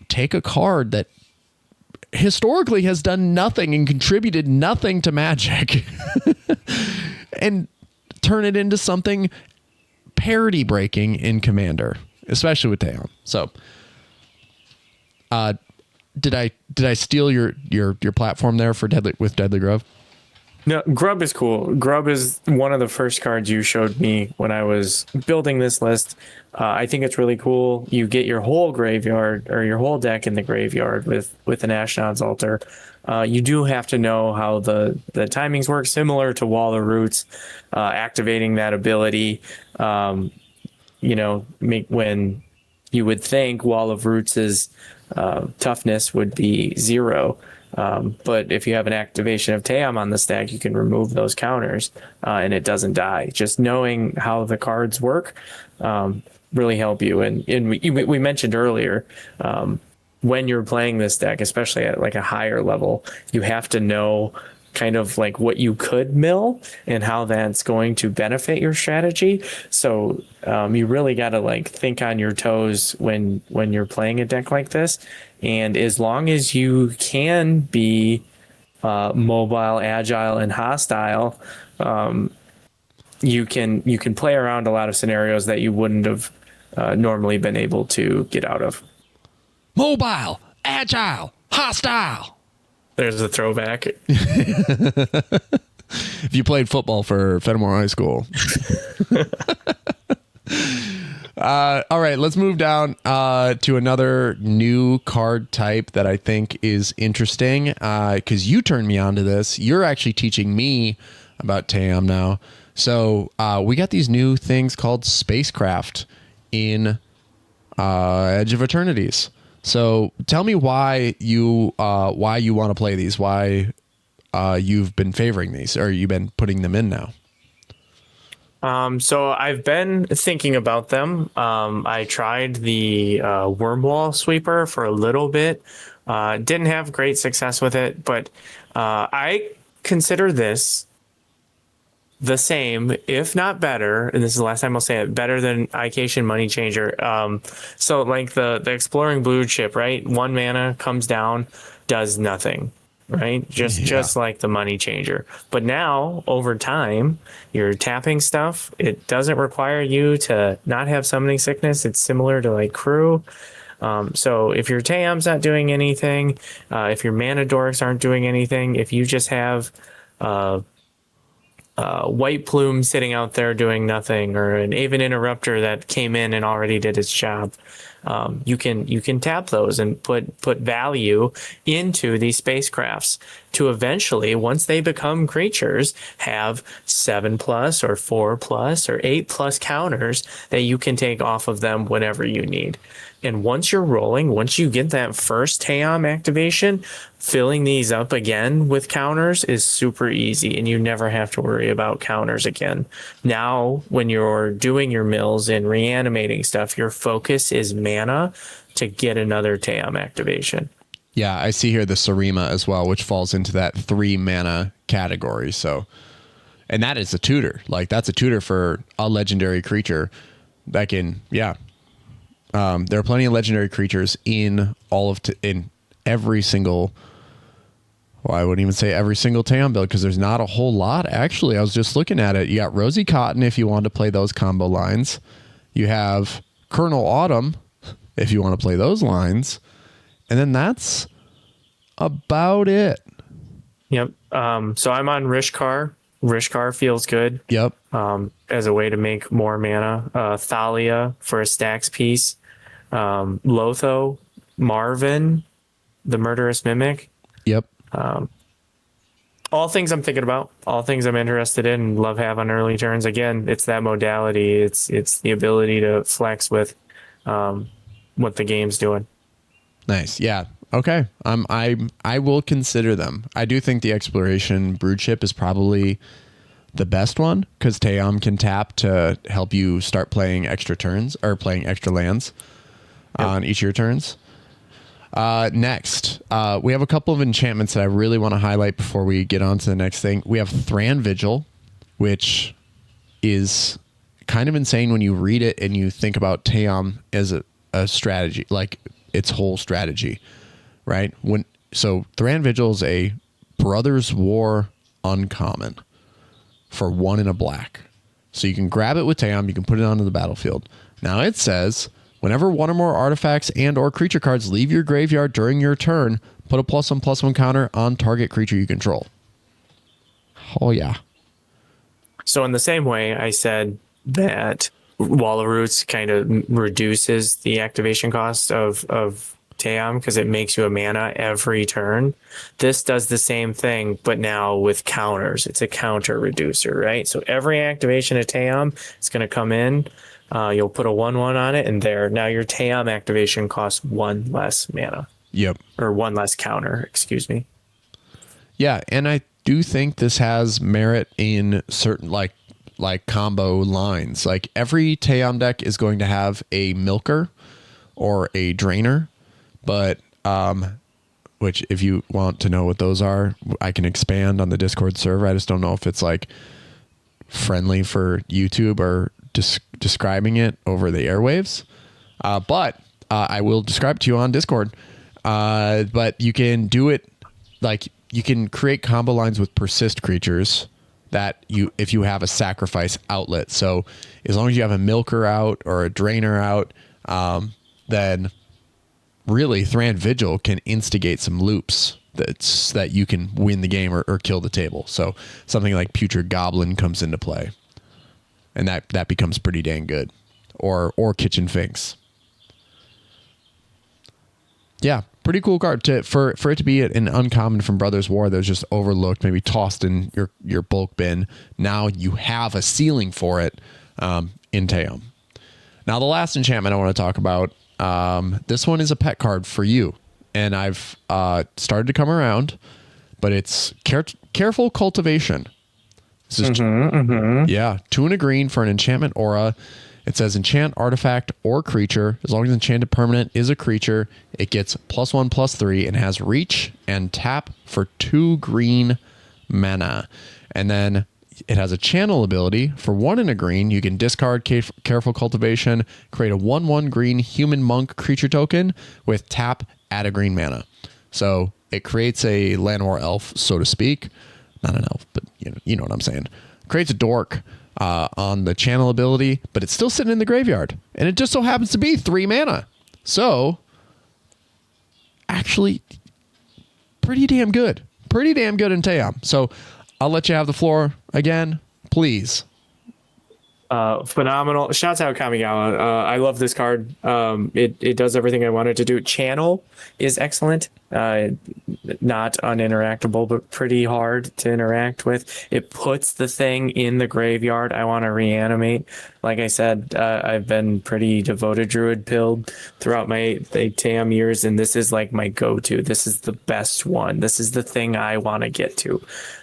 take a card that historically has done nothing and contributed nothing to Magic and turn it into something parity breaking in Commander, especially with Tayam. So did I steal your platform there for Deadly Grub? No, Grub is cool. Grub is one of the first cards you showed me when I was building this list. I think it's really cool. You get your whole graveyard or your whole deck in the graveyard with an Ashnod's Altar. You do have to know how the timings work, similar to Wall of Roots, activating that ability. When you would think Wall of Roots' toughness would be 0. But if you have an activation of Tayam on the stack, you can remove those counters and it doesn't die. Just knowing how the cards work really help you. And we mentioned earlier, when you're playing this deck, especially at like a higher level, you have to know kind of like what you could mill and how that's going to benefit your strategy. So you really got to like think on your toes when you're playing a deck like this. And as long as you can be mobile, agile, and hostile, you can play around a lot of scenarios that you wouldn't have normally been able to get out of. Mobile, agile, hostile. There's a throwback. If you played football for Fenimore High School. All right, let's move down to another new card type that I think is interesting because you turned me on to this. You're actually teaching me about Tayam now. So we got these new things called Spacecraft in Edge of Eternities. So tell me why you want to play these, why you've been favoring these, or you've been putting them in now. So I've been thinking about them. I tried the Wormwall Sweeper for a little bit. Didn't have great success with it, but I consider this the same, if not better, and this is the last time I'll say it, better than Ication Money Changer. So like the Exploring Blue chip, right? 1 mana comes down, does nothing, right? Just like the Money Changer. But now, over time, you're tapping stuff. It doesn't require you to not have Summoning Sickness. It's similar to like Crew. So if your Tayam's not doing anything, if your Mana Dorks aren't doing anything, if you just have White Plume sitting out there doing nothing, or an Aven Interrupter that came in and already did its job, you can tap those and put value into these spacecrafts to eventually, once they become creatures, have 7+ or 4+ or 8+ counters that you can take off of them whenever you need. And once you're rolling, once you get that first Tayam activation, filling these up again with counters is super easy, and you never have to worry about counters again. Now, when you're doing your mills and reanimating stuff, your focus is mana to get another Tayam activation. Yeah, I see here the Sarima as well, which falls into that 3 mana category. So, and that is a tutor. Like, that's a tutor for a legendary creature that can, there are plenty of legendary creatures in in every single, well, I wouldn't even say every single Tayam build, because there's not a whole lot. Actually, I was just looking at it. You got Rosy Cotton if you want to play those combo lines. You have Colonel Autumn if you want to play those lines. And then that's about it. Yep. So I'm on Rishkar. Rishkar feels good. Yep. As a way to make more mana. Thalia for a stacks piece. Lotho, Marvin, the Murderous Mimic. Yep. All things I'm thinking about, all things I'm interested in and love have on early turns. Again, it's that modality. It's the ability to flex with what the game's doing. Nice. Yeah. Okay. I will consider them. I do think the Exploration Brood Chip is probably the best one, because Tayam can tap to help you start playing extra turns or playing extra lands on each of your turns. Next, we have a couple of enchantments that I really want to highlight before we get on to the next thing. We have Thran Vigil, which is kind of insane when you read it and you think about Tayam as a strategy, like its whole strategy, right? So Thran Vigil is a Brothers War uncommon for 1 and a black. So you can grab it with Tayam, you can put it onto the battlefield. Now it says, whenever 1 or more artifacts and or creature cards leave your graveyard during your turn, put a +1/+1 counter on target creature you control. Oh yeah. So in the same way, I said that Wall of Roots kind of reduces the activation cost of Tayam because it makes you a mana every turn. This does the same thing, but now with counters. It's a counter reducer, right? So every activation of Tayam is going to come in. You'll put a 1/1 on it, and now your Tayam activation costs 1 less mana. Yep. Or 1 less counter, excuse me. Yeah, and I do think this has merit in certain like combo lines. Like every Tayam deck is going to have a milker or a drainer, but which if you want to know what those are, I can expand on the Discord server. I just don't know if it's like friendly for YouTube or describing it over the airwaves. But I will describe it to you on Discord. But you can do it like you can create combo lines with persist creatures that if you have a sacrifice outlet. So as long as you have a milker out or a drainer out, then really Thran Vigil can instigate some loops that you can win the game or kill the table. So something like Putrid Goblin comes into play, and that becomes pretty dang good. Or Kitchen Finks. Yeah, pretty cool card for it to be an uncommon from Brothers War that was just overlooked, maybe tossed in your bulk bin. Now you have a ceiling for it in Tayam. Now the last enchantment I want to talk about, this one is a pet card for you, and I've started to come around, but it's Careful Cultivation. This is 2 and a green for an enchantment aura. It says enchant artifact or creature. As long as enchanted permanent is a creature, it gets +1/+3 and has reach and tap for 2 green mana. And then It has a channel ability. For 1 and a green, you can discard Careful Cultivation, create a 1/1 green human monk creature token with tap, add a green mana. So it creates a Llanowar elf, so to speak. Not an elf, but you know what I'm saying. Creates a dork on the channel ability, but it's still sitting in the graveyard. And it just so happens to be 3 mana. So, actually, pretty damn good. Pretty damn good in Tayam. So, I'll let you have the floor again, please. Phenomenal. Shouts out Kamigawa. I love this card. It does everything I wanted to do. Channel is excellent. Not uninteractable, but pretty hard to interact with. It puts the thing in the graveyard I want to reanimate. Like I said, I've been pretty devoted druid pilled throughout my TAM years, and this is like my go-to. This is the best one. This is the thing I want to get to.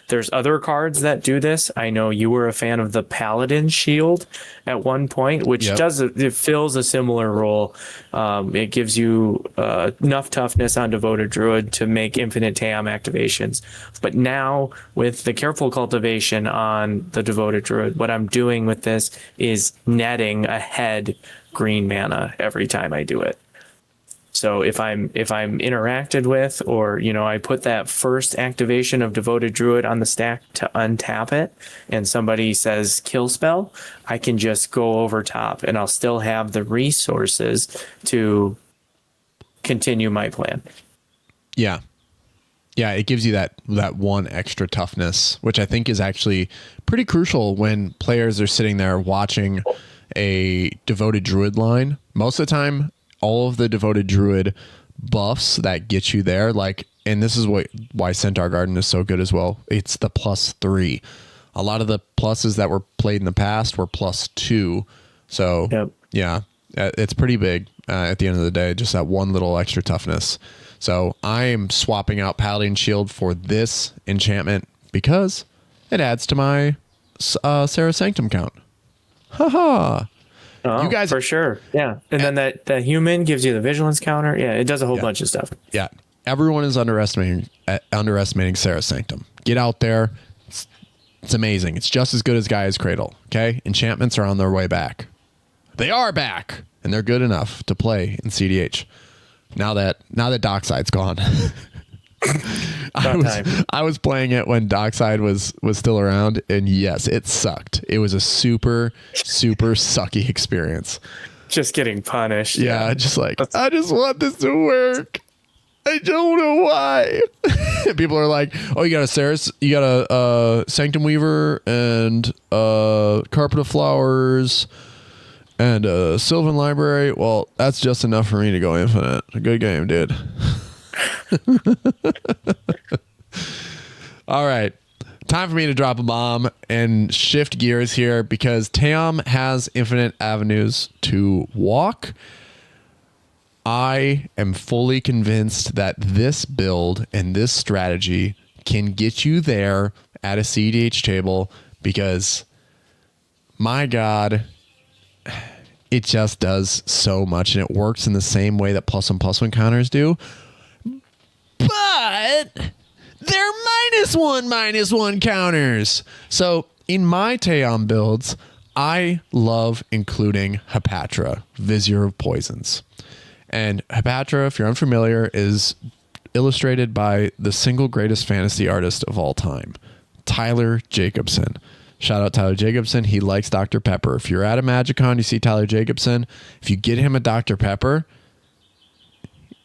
There's other cards that do this. I know you were a fan of the Paladin Shield at one point, which it fills a similar role. It gives you enough toughness on Devoted Druid to make infinite TAM activations. But now with the Careful Cultivation on the Devoted Druid, what I'm doing with this is netting ahead green mana every time I do it. So if I'm interacted with, or I put that first activation of Devoted Druid on the stack to untap it, and somebody says kill spell, I can just go over top, and I'll still have the resources to continue my plan. Yeah, it gives you that one extra toughness, which I think is actually pretty crucial when players are sitting there watching a Devoted Druid line. Most of the time, all of the Devoted Druid buffs that get you there, and this is why Centaur Garden is so good as well. It's the +3. A lot of the pluses that were played in the past were +2. So yeah, it's pretty big at the end of the day, just that one little extra toughness. So I am swapping out Paladin Shield for this enchantment because it adds to my Sarah Sanctum count. Haha. Oh, you guys, for sure. Yeah. And then that human gives you the vigilance counter. Yeah, it does a whole bunch of stuff. Yeah. Everyone is underestimating Sarah Sanctum. Get out there. It's amazing. It's just as good as Gaia's Cradle. Okay? Enchantments are on their way back. They are back, and they're good enough to play in cEDH. Now that Dockside's gone. I was playing it when Dockside was still around, and yes, it sucked. It was a super, super sucky experience. Just getting punished. Yeah, just I just want this to work. I don't know why. People are like, oh, you got a Sanctum Weaver and Carpet of Flowers and a Sylvan Library. Well, that's just enough for me to go infinite. A good game, dude. All right, time for me to drop a bomb and shift gears here because Tayam has infinite avenues to walk. I am fully convinced that this build and this strategy can get you there at a cEDH table because, my God, it just does so much, and it works in the same way that +1/+1 counters do. But they're -1/-1 counters. So in my Tayam builds, I love including Hapatra, Vizier of Poisons. And Hapatra, if you're unfamiliar, is illustrated by the single greatest fantasy artist of all time, Tyler Jacobson. Shout out Tyler Jacobson. He likes Dr. Pepper. If you're at a MagicCon, you see Tyler Jacobson, if you get him a Dr. Pepper,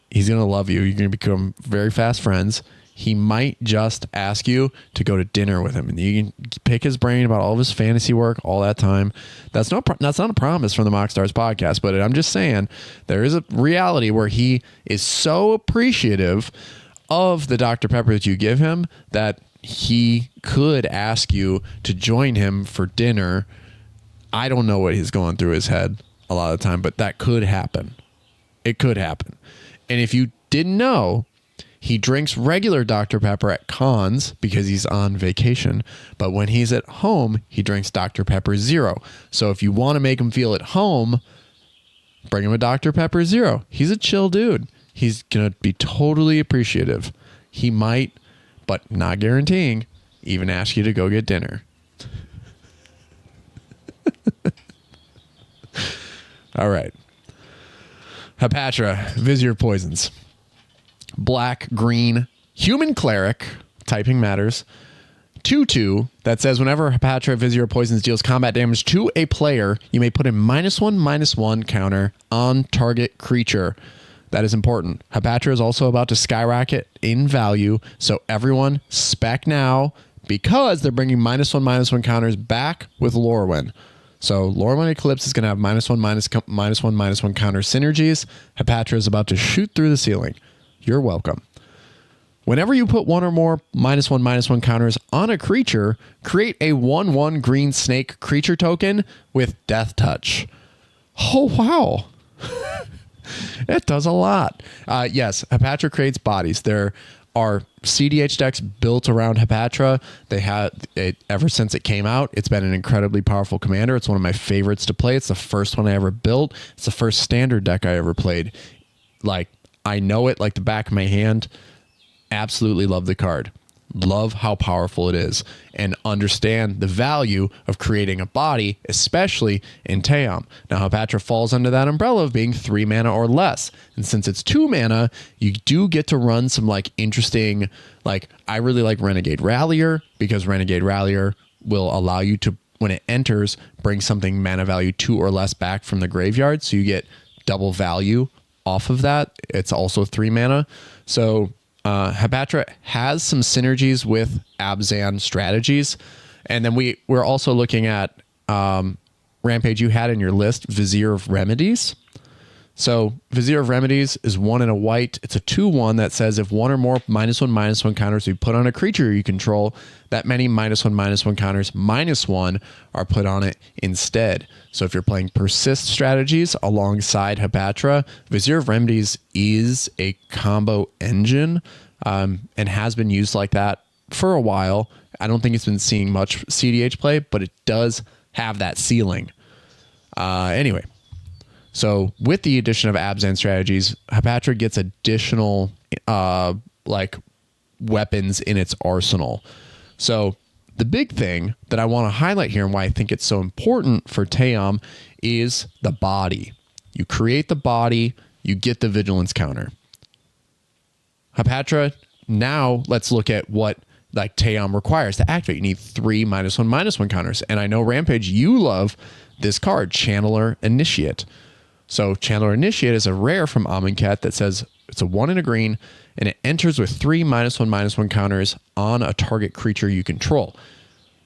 he's going to love you. You're going to become very fast friends. He might just ask you to go to dinner with him, and you can pick his brain about all of his fantasy work all that time. That's not a promise from the MoxStars podcast, but I'm just saying there is a reality where he is so appreciative of the Dr. Pepper that you give him that he could ask you to join him for dinner. I don't know what he's going through his head a lot of the time, but that could happen. It could happen. And if you didn't know, he drinks regular Dr. Pepper at cons because he's on vacation. But when he's at home, he drinks Dr. Pepper Zero. So if you want to make him feel at home, bring him a Dr. Pepper Zero. He's a chill dude. He's going to be totally appreciative. He might, but not guaranteeing, even ask you to go get dinner. All right. Hapatra, Vizier Poisons. Black, green, human cleric, typing matters. 2/2 that says whenever Hapatra, Vizier Poisons deals combat damage to a player, you may put a -1/-1 counter on target creature. That is important. Hapatra is also about to skyrocket in value, so everyone spec now because they're bringing -1/-1 counters back with Lorwyn. So Lorwyn Eclipse is going to have -1/-1 counter synergies. Hapatra is about to shoot through the ceiling. You're welcome. Whenever you put one or more -1/-1 counters on a creature, create a 1/1 green snake creature token with Death Touch. Oh, wow. It does a lot. Yes, Hapatra creates bodies. There are cEDH decks built around Hapatra. They have it ever since it came out. It's been an incredibly powerful commander. It's one of my favorites to play. It's the first one I ever built. It's the first standard deck I ever played. Like, I know it like the back of my hand. Absolutely love the card. Love how powerful it is and understand the value of creating a body, especially in Tayam. Now, Hapatra falls under that umbrella of being 3 mana or less. And since it's 2 mana, you do get to run some like interesting, like I really like Renegade Rallier because Renegade Rallier will allow you to, when it enters, bring something mana value 2 or less back from the graveyard. So you get double value off of that. It's also 3 mana. So Hapatra has some synergies with Abzan strategies. And then we're also looking at Rampage, you had in your list Vizier of Remedies. So Vizier of Remedies is 1 and a white. It's a 2/1 that says if one or more -1/-1 counters we put on a creature you control, that many -1/-1 counters -1 are put on it instead. So if you're playing persist strategies alongside Hapatra, Vizier of Remedies is a combo engine and has been used like that for a while. I don't think it's been seeing much cEDH play, but it does have that ceiling. Anyway. So with the addition of Abzan strategies, Hapatra gets additional like weapons in its arsenal. So the big thing that I want to highlight here and why I think it's so important for Tayam is the body. You create the body, you get the vigilance counter. Hapatra, now let's look at what like Tayam requires to activate. You need 3 -1/-1 counters. And I know Rampage, you love this card, Channeler Initiate. So Channeler Initiate is a rare from Amonkhet that says it's a 1 and a green, and it enters with 3 -1/-1 counters on a target creature you control.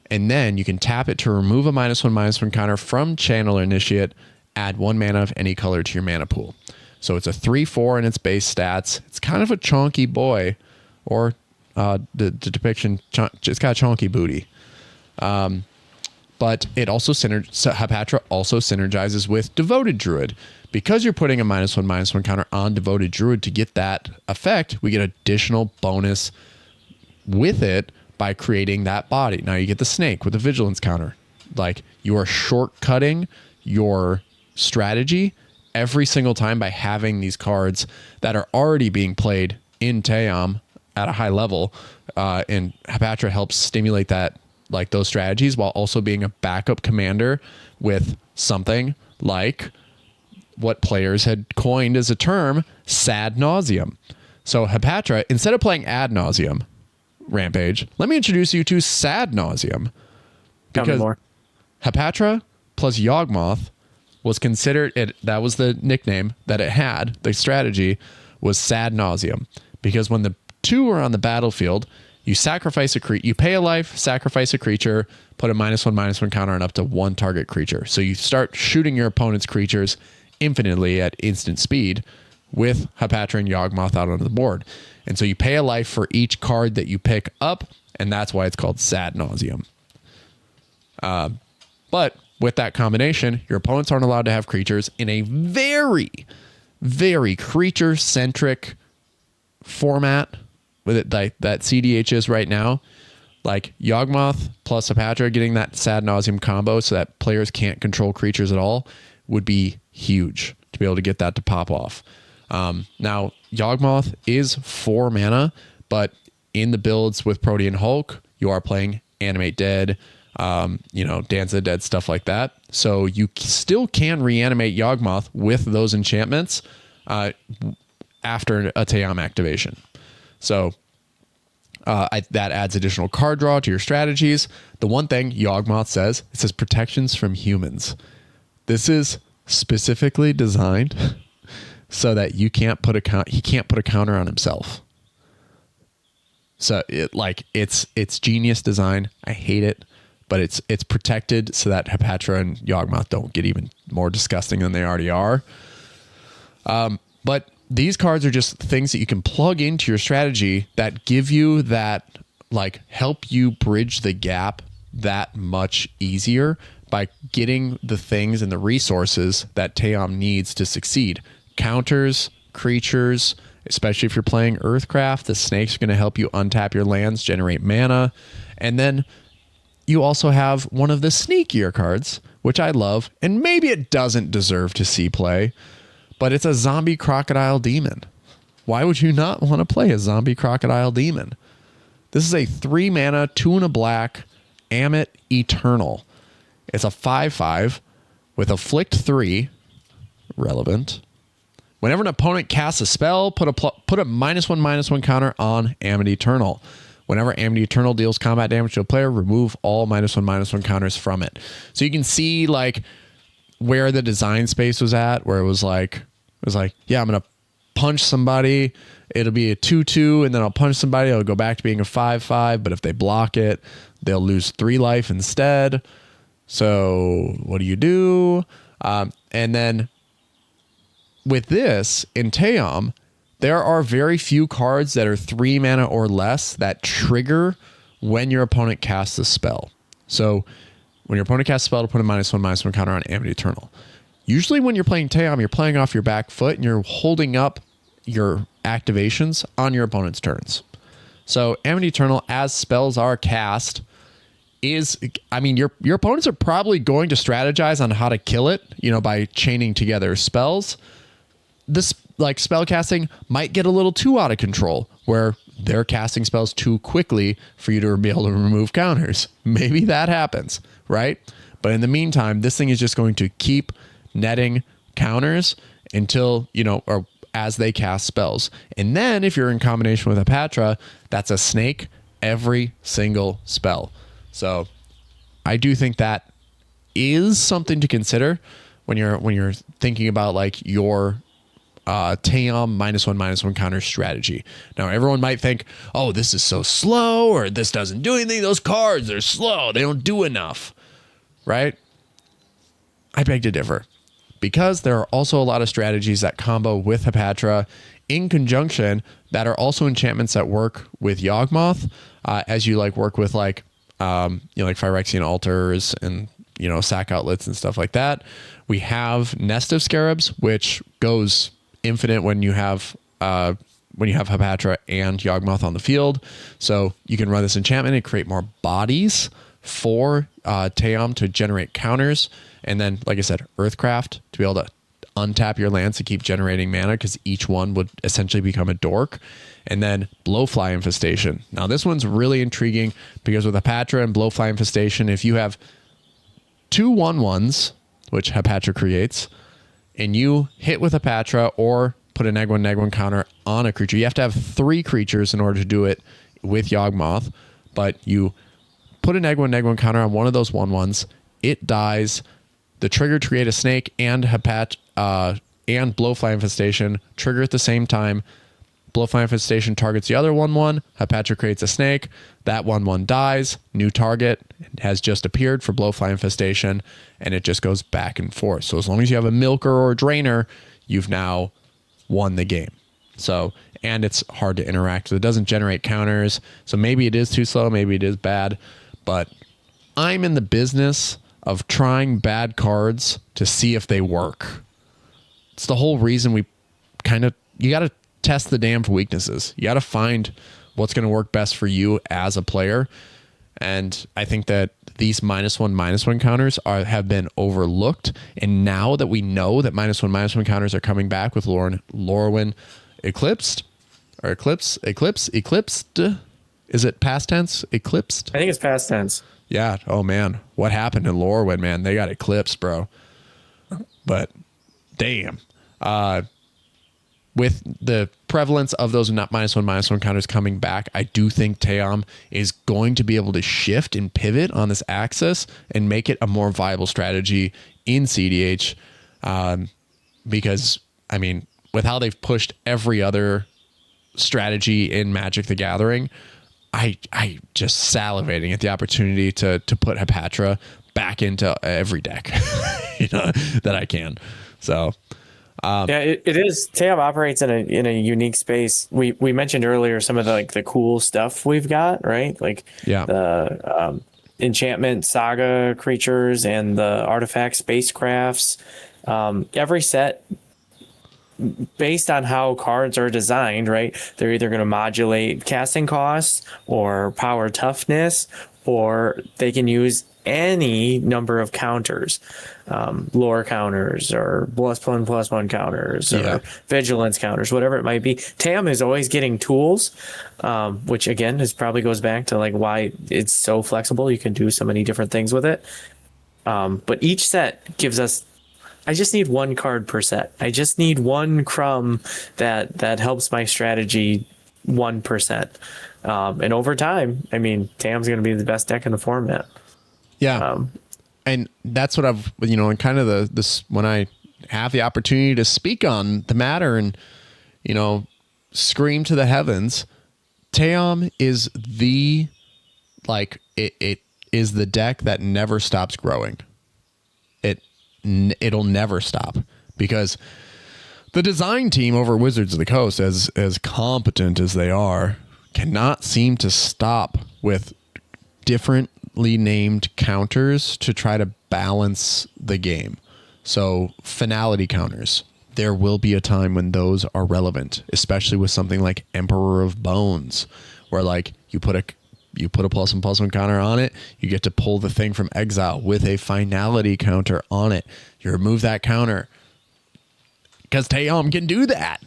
And then you can tap it to remove a -1/-1 counter from Channeler Initiate, add 1 mana of any color to your mana pool. So it's a 3/4 in its base stats. It's kind of a chonky boy, or the depiction, it's got a chonky booty. But it also Hapatra also synergizes with Devoted Druid. Because you're putting a -1/-1 counter on Devoted Druid to get that effect, we get additional bonus with it by creating that body. Now you get the snake with the vigilance counter. Like, you are shortcutting your strategy every single time by having these cards that are already being played in Tayam at a high level. And Hapatra helps stimulate that, like those strategies, while also being a backup commander with something like what players had coined as a term, sad nauseum. So Hapatra, instead of playing ad nauseum, Rampage, let me introduce you to sad nauseum. Because Hapatra plus Yawgmoth was considered, that was the nickname that it had, the strategy was sad nauseum. Because when the two are on the battlefield, you sacrifice a creature, you pay a life, sacrifice a creature, put a -1/-1 counter on up to 1 target creature. So you start shooting your opponent's creatures infinitely at instant speed with Hapatra and Yawgmoth out on the board. And so you pay a life for each card that you pick up, and that's why it's called sad nauseum. But with that combination, your opponents aren't allowed to have creatures in a very, very creature-centric format with it like that cEDH is right now. Like Yawgmoth plus Hapatra getting that sad nauseum combo so that players can't control creatures at all would be huge to be able to get that to pop off. Now, Yawgmoth is 4 mana, but in the builds with Protean Hulk, you are playing Animate Dead, Dance of the Dead, stuff like that. So you still can reanimate Yawgmoth with those enchantments after a Tayam activation. So that adds additional card draw to your strategies. The one thing Yawgmoth says, it says protections from humans. This is specifically designed so that he can't put a counter on himself. So it's genius design. I hate it, but it's protected so that Hapatra and Yawgmoth don't get even more disgusting than they already are. But these cards are just things that you can plug into your strategy that give you that, like, help you bridge the gap that much easier by getting the things and the resources that Tayam needs to succeed. Counters, creatures, especially if you're playing Earthcraft, the snakes are going to help you untap your lands, generate mana. And then you also have one of the sneakier cards, which I love, and maybe it doesn't deserve to see play, but it's a zombie crocodile demon. Why would you not want to play a zombie crocodile demon? This is a 3 mana, 2 and a black, Amit Eternal. It's a 5/5 with Afflict 3, relevant. Whenever an opponent casts a spell, put a -1/-1 counter on Amit Eternal. Whenever Amit Eternal deals combat damage to a player, remove all -1/-1 counters from it. So you can see like where the design space was at, where it was like, yeah, I'm gonna punch somebody, it'll be a 2/2, and then I'll punch somebody, it'll go back to being a 5/5, but if they block it, they'll lose 3 life instead. So what do? And then with this in Tayam, there are very few cards that are 3 mana or less that trigger when your opponent casts a spell. So when your opponent casts a spell, to put a -1/-1 counter on Amit Eternal. Usually when you're playing Tayam, you're playing off your back foot and you're holding up your activations on your opponent's turns. So Amit Eternal, as spells are cast, your opponents are probably going to strategize on how to kill it, by chaining together spells. This spell casting might get a little too out of control, where they're casting spells too quickly for you to be able to remove counters. Maybe that happens, right? But in the meantime, this thing is just going to keep netting counters until, or as they cast spells. And then if you're in combination with a Patra, that's a snake every single spell. So I do think that is something to consider when you're thinking about like your Tayam -1/-1 counter strategy. Now everyone might think, oh, this is so slow, or this doesn't do anything. Those cards are slow. They don't do enough, right? I beg to differ, because there are also a lot of strategies that combo with Hapatra in conjunction that are also enchantments that work with Yawgmoth, as you work with Phyrexian altars and sack outlets and stuff like that. We have Nest of Scarabs, which goes infinite when you have Hapatra and Yawgmoth on the field. So you can run this enchantment and create more bodies for Tayam to generate counters. And then, like I said, Earthcraft to be able to untap your lands to keep generating mana, because each one would essentially become a dork. And then Blowfly Infestation. Now this one's really intriguing, because with Hapatra and Blowfly Infestation, if you have 2 1/1s, which Hapatra creates, and you hit with Hapatra or put a -1/-1 counter on a creature, you have to have 3 creatures in order to do it with Yawgmoth, but you put a -1/-1 counter on one of those 1/1s, it dies. The trigger to create a snake and and Blowfly Infestation trigger at the same time. Blowfly Infestation targets the other 1/1. Hapatra creates a snake. That 1/1 dies. New target has just appeared for Blowfly Infestation, and it just goes back and forth. So as long as you have a milker or a drainer, you've now won the game. So, and it's hard to interact with. It doesn't generate counters. So maybe it is too slow. Maybe it is bad. But I'm in the business of trying bad cards to see if they work. It's the whole reason you got to test the damn for weaknesses. You got to find what's going to work best for you as a player. And I think that these -1/-1 counters have been overlooked. And now that we know that -1/-1 counters are coming back with Rowan Eclipsed. Is it past tense? Eclipsed? I think it's past tense. Yeah. Oh man, what happened in Lorwyn, man? They got eclipsed, bro. But damn. With the prevalence of those not -1/-1 counters coming back, I do think Tayam is going to be able to shift and pivot on this axis and make it a more viable strategy in cEDH. Because, I mean, with how they've pushed every other strategy in Magic the Gathering, I just salivating at the opportunity to put Hepatra back into every deck that I can. So... yeah, it is. Tayam operates in a unique space. We mentioned earlier some of the cool stuff we've got, right? Like the enchantment saga creatures and the artifact spacecrafts. Every set, based on how cards are designed, right? They're either going to modulate casting costs or power toughness, or they can use any number of counters, lore counters or +1/+1 counters or vigilance counters, whatever it might be. Tayam is always getting tools, which again probably goes back to like why it's so flexible. You can do so many different things with it. But each set gives us, I just need one card per set. I just need one crumb that helps my strategy 1%. And over time, I mean, Tayam's going to be the best deck in the format. Yeah. And that's what I've, and kind of this, when I have the opportunity to speak on the matter and, scream to the heavens, Tayam is it is the deck that never stops growing. It'll never stop, because the design team over Wizards of the Coast, as competent as they are, cannot seem to stop with differently named counters to try to balance the game. So finality counters, there will be a time when those are relevant, especially with something like Emperor of Bones, where like you put a +1/+1 counter on it, you get to pull the thing from exile with a finality counter on it. You remove that counter because Tayam can do that,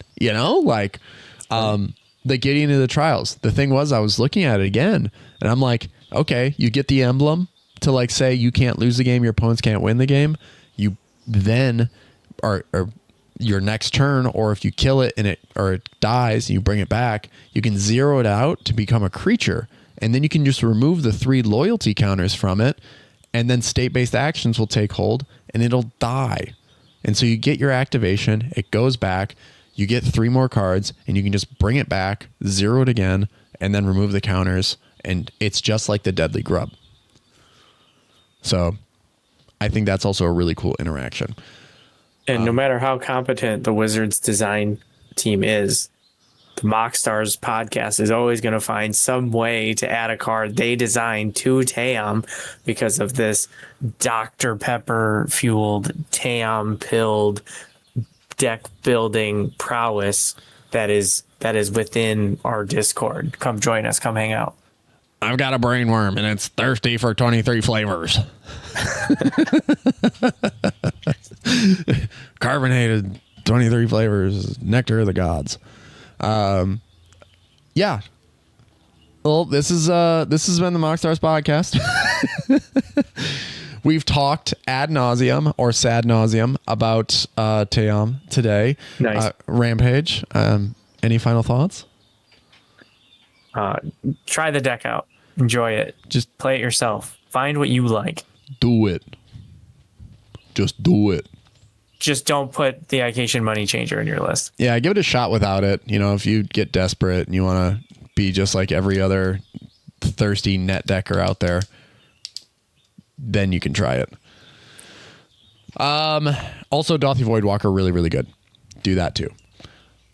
the getting into the trials. The thing was, I was looking at it again and I'm like, okay, you get the emblem to like say you can't lose the game, your opponents can't win the game. You then or your next turn, or if you kill it and it dies and you bring it back, you can zero it out to become a creature. And then you can just remove the 3 loyalty counters from it, and then state-based actions will take hold and it'll die. And so you get your activation, it goes back, you get 3 more cards, and you can just bring it back, zero it again, and then remove the counters. And it's just like the Deadly Grub. So I think that's also a really cool interaction. And no matter how competent the Wizards design team is, the MoxStars podcast is always going to find some way to add a card they designed to Tayam because of this Dr. Pepper fueled, Tayam pilled deck building prowess that is within our Discord. Come join us. Come hang out. I've got a brain worm and it's thirsty for 23 flavors. Carbonated 23 flavors, nectar of the gods. Yeah. Well, this has been the MoxStars podcast. We've talked ad nauseum or sad nauseum about Tayam today. Nice. Rampage. Any final thoughts? Try the deck out. Enjoy it. Just play it yourself. Find what you like. Do it. Just do it. Just don't put the Ication Money Changer in your list. Yeah, give it a shot without it. If you get desperate and you want to be just like every other thirsty net decker out there, then you can try it. Also, Dothy Voidwalker, really, really good. Do that too.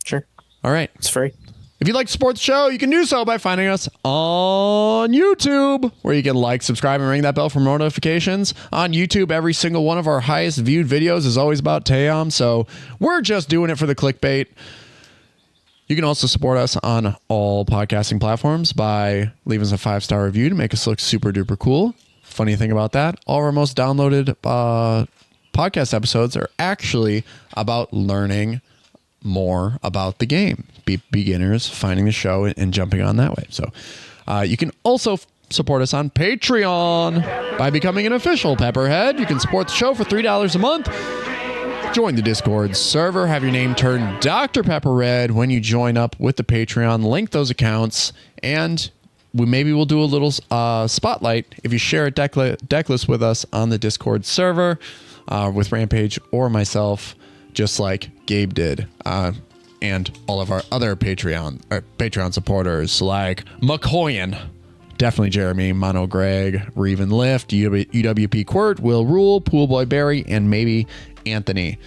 Sure. All right. It's free. If you'd like to support the show, you can do so by finding us on YouTube, where you can like, subscribe, and ring that bell for more notifications. On YouTube, every single one of our highest viewed videos is always about Tayam, so we're just doing it for the clickbait. You can also support us on all podcasting platforms by leaving us a 5-star review to make us look super duper cool. Funny thing about that, all of our most downloaded podcast episodes are actually about learning more about the game. Beginners finding the show and jumping on that way. So you can also support us on Patreon by becoming an official Pepperhead. You can support the show for $3 a month. Join the Discord server. Have your name turned Dr. Pepper Red when you join up with the Patreon. Link those accounts, and we'll do a little spotlight if you share a deck list with us on the Discord server with Rampage or myself, just like Gabe did. And all of our other Patreon supporters like McCoyan, definitely Jeremy, Mono Greg, Reven Lift, UWP Quirt, Will Rule, Poolboy Barry, and maybe Anthony.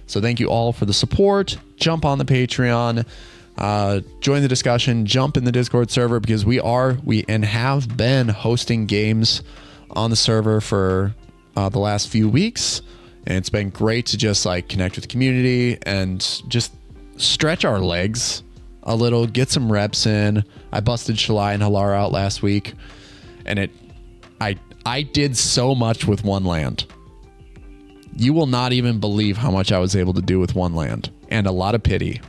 So thank you all for the support. Jump on the Patreon, join the discussion, jump in the Discord server, because we have been hosting games on the server for the last few weeks, and it's been great to just like connect with the community and just stretch our legs a little, get some reps in. I busted Shalai and Halar out last week, and I did so much with one land. You will not even believe how much I was able to do with one land, and a lot of pity.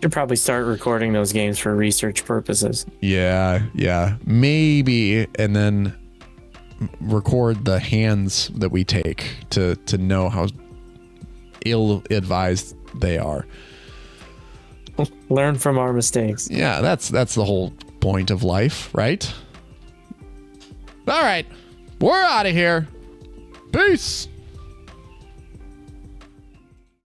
Should probably start recording those games for research purposes. Yeah, maybe, and then record the hands that we take to know how ill-advised they are. Learn from our mistakes. Yeah, that's the whole point of life, right? All right, we're out of here. Peace.